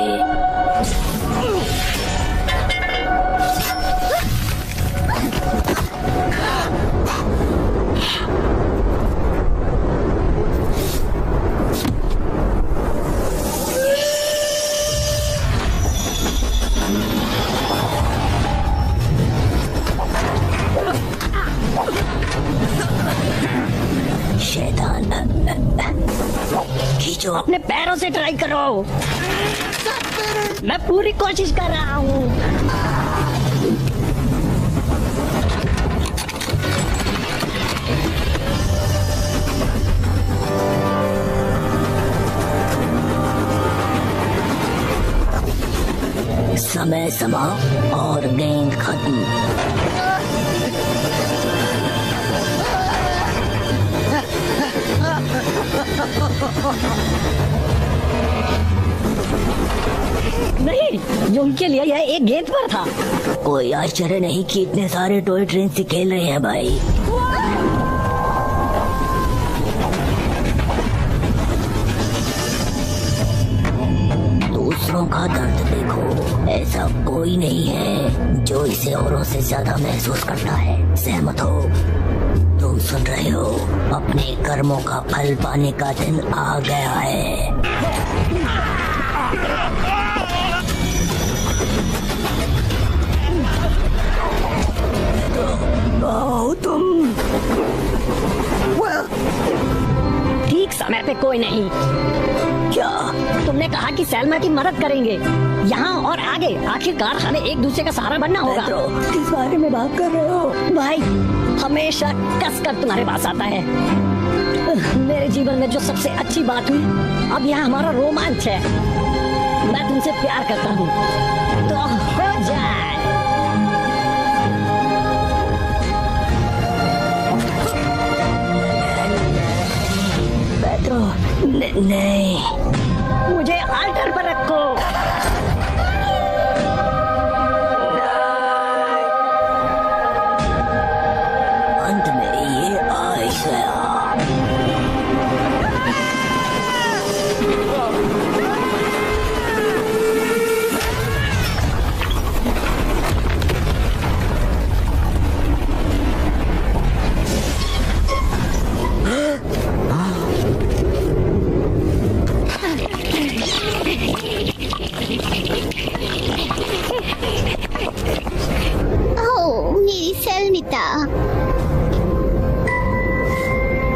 खींचो। अपने पैरों से ट्राई करो। मैं पूरी कोशिश कर रहा हूँ। समय समाप्त और गेंद खत्म। नहीं, उनके लिए यह एक गेंद पर था। कोई आश्चर्य नहीं कि इतने सारे टॉय ट्रेन से खेल रहे हैं भाई। दूसरों का दर्द देखो, ऐसा कोई नहीं है जो इसे औरों से ज्यादा महसूस करता है। सहमत हो? तुम सुन रहे हो? अपने कर्मों का फल पाने का दिन आ गया है। आओ तुम। ठीक समय पे कोई नहीं। क्या तुमने कहा कि सैल्मा की मदद करेंगे, यहाँ और आगे। आखिरकार हमें एक दूसरे का सहारा बनना होगा। किस बारे में बात कर रहे हो? भाई हमेशा कसकर तुम्हारे पास आता है। मेरे जीवन में जो सबसे अच्छी बात हुई, अब यहाँ हमारा रोमांच है। मैं तुमसे प्यार करता हूँ, तो हो जाए। नहीं, मुझे आल्टर पर रखो। अंत में ये आ गया।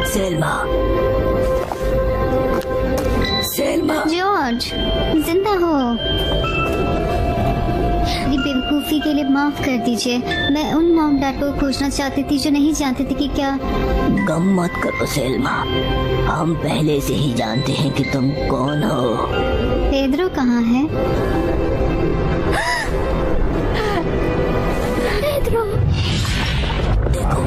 Selma, Selma. जॉर्ज, जिंदा हो? मेरी बेवकूफ़ी के लिए माफ कर दीजिए। मैं उन मॉम डैड को खोजना चाहती थी जो नहीं जानते थे कि क्या। गम मत करो सेल्मा, हम पहले से ही जानते हैं कि तुम कौन हो। पेड्रो कहाँ है? पेड्रो, देखो,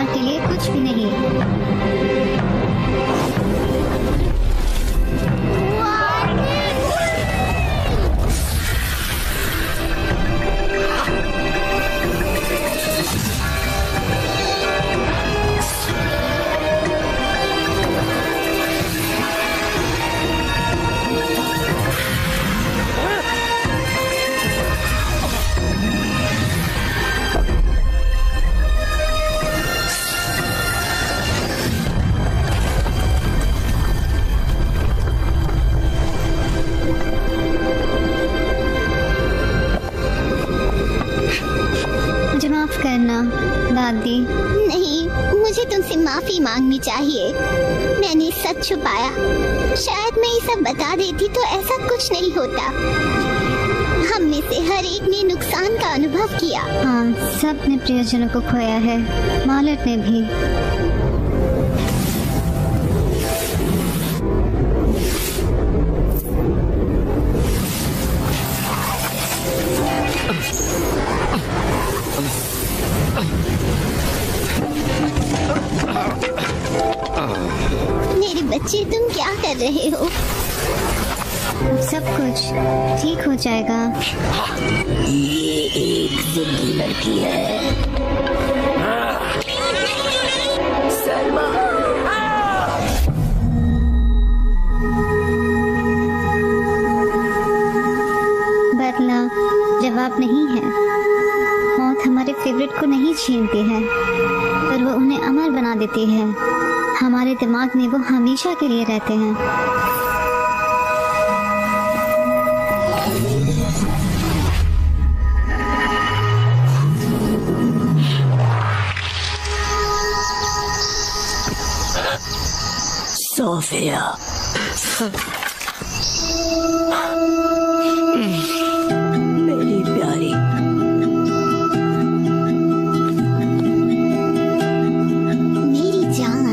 के लिए कुछ भी नहीं। करना दादी। नहीं, मुझे तुमसे माफी मांगनी चाहिए। मैंने सच छुपाया। शायद मैं ये सब बता देती तो ऐसा कुछ नहीं होता। हम में से हर एक ने नुकसान का अनुभव किया। हाँ, सब ने प्रियजनों को खोया है, मालट ने भी। मेरे बच्चे, तुम क्या कर रहे हो? सब कुछ ठीक हो जाएगा। ये एक जिंदी लड़की है। सलमा। बदला जवाब नहीं है। मौत हमारे फेवरेट को नहीं छीनती है, पर वो उन्हें अमर बना देती है। हमारे दिमाग में वो हमेशा के लिए रहते हैं। सोफिया। मेरी प्यारी। मेरी जान।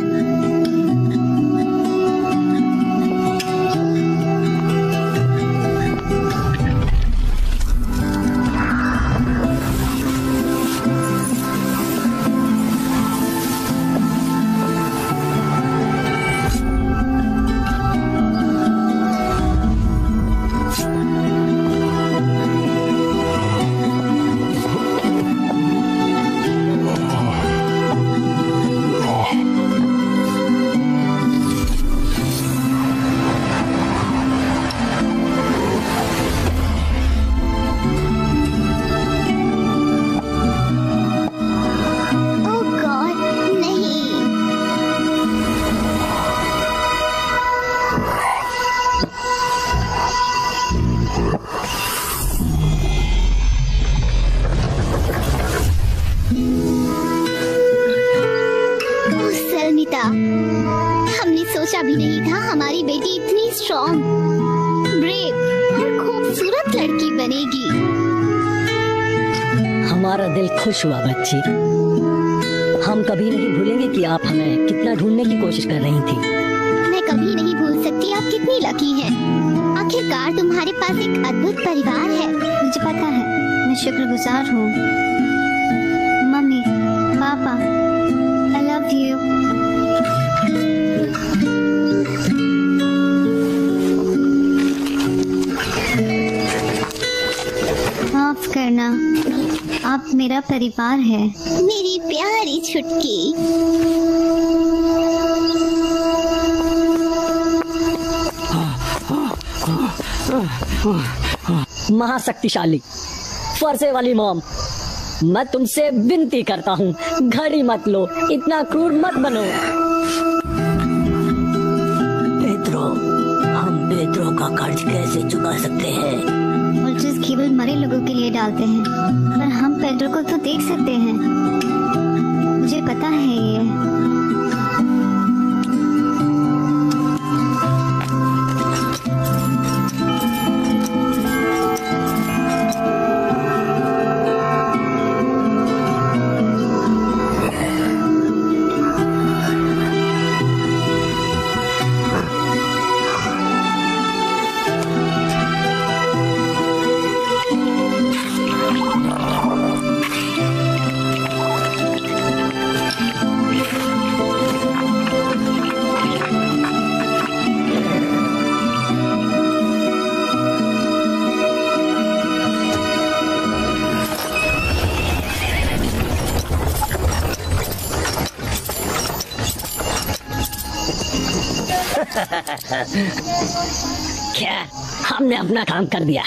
बनेगी। हमारा दिल खुश हुआ बच्ची। हम कभी नहीं भूलेंगे कि आप हमें कितना ढूंढने की कोशिश कर रही थी। मैं कभी नहीं भूल सकती आप कितनी लकी हैं। आखिरकार तुम्हारे पास एक अद्भुत परिवार है। मुझे पता है, मैं शुक्रगुजार हूँ। मम्मी, पापा, आई लव यू। माफ करना, आप मेरा परिवार है। मेरी प्यारी छुटकी। महाशक्तिशाली फरसे वाली मॉम, मैं तुमसे विनती करता हूँ, घड़ी मत लो, इतना क्रूर मत बनो। पेड्रो, हम पेड्रो का कर्ज कैसे चुका सकते हैं? वोल्चर्स केवल मरे लोगों के लिए डालते हैं, पर हम पेड्रो को तो देख सकते हैं। मुझे पता है ये। क्या हमने अपना काम कर दिया।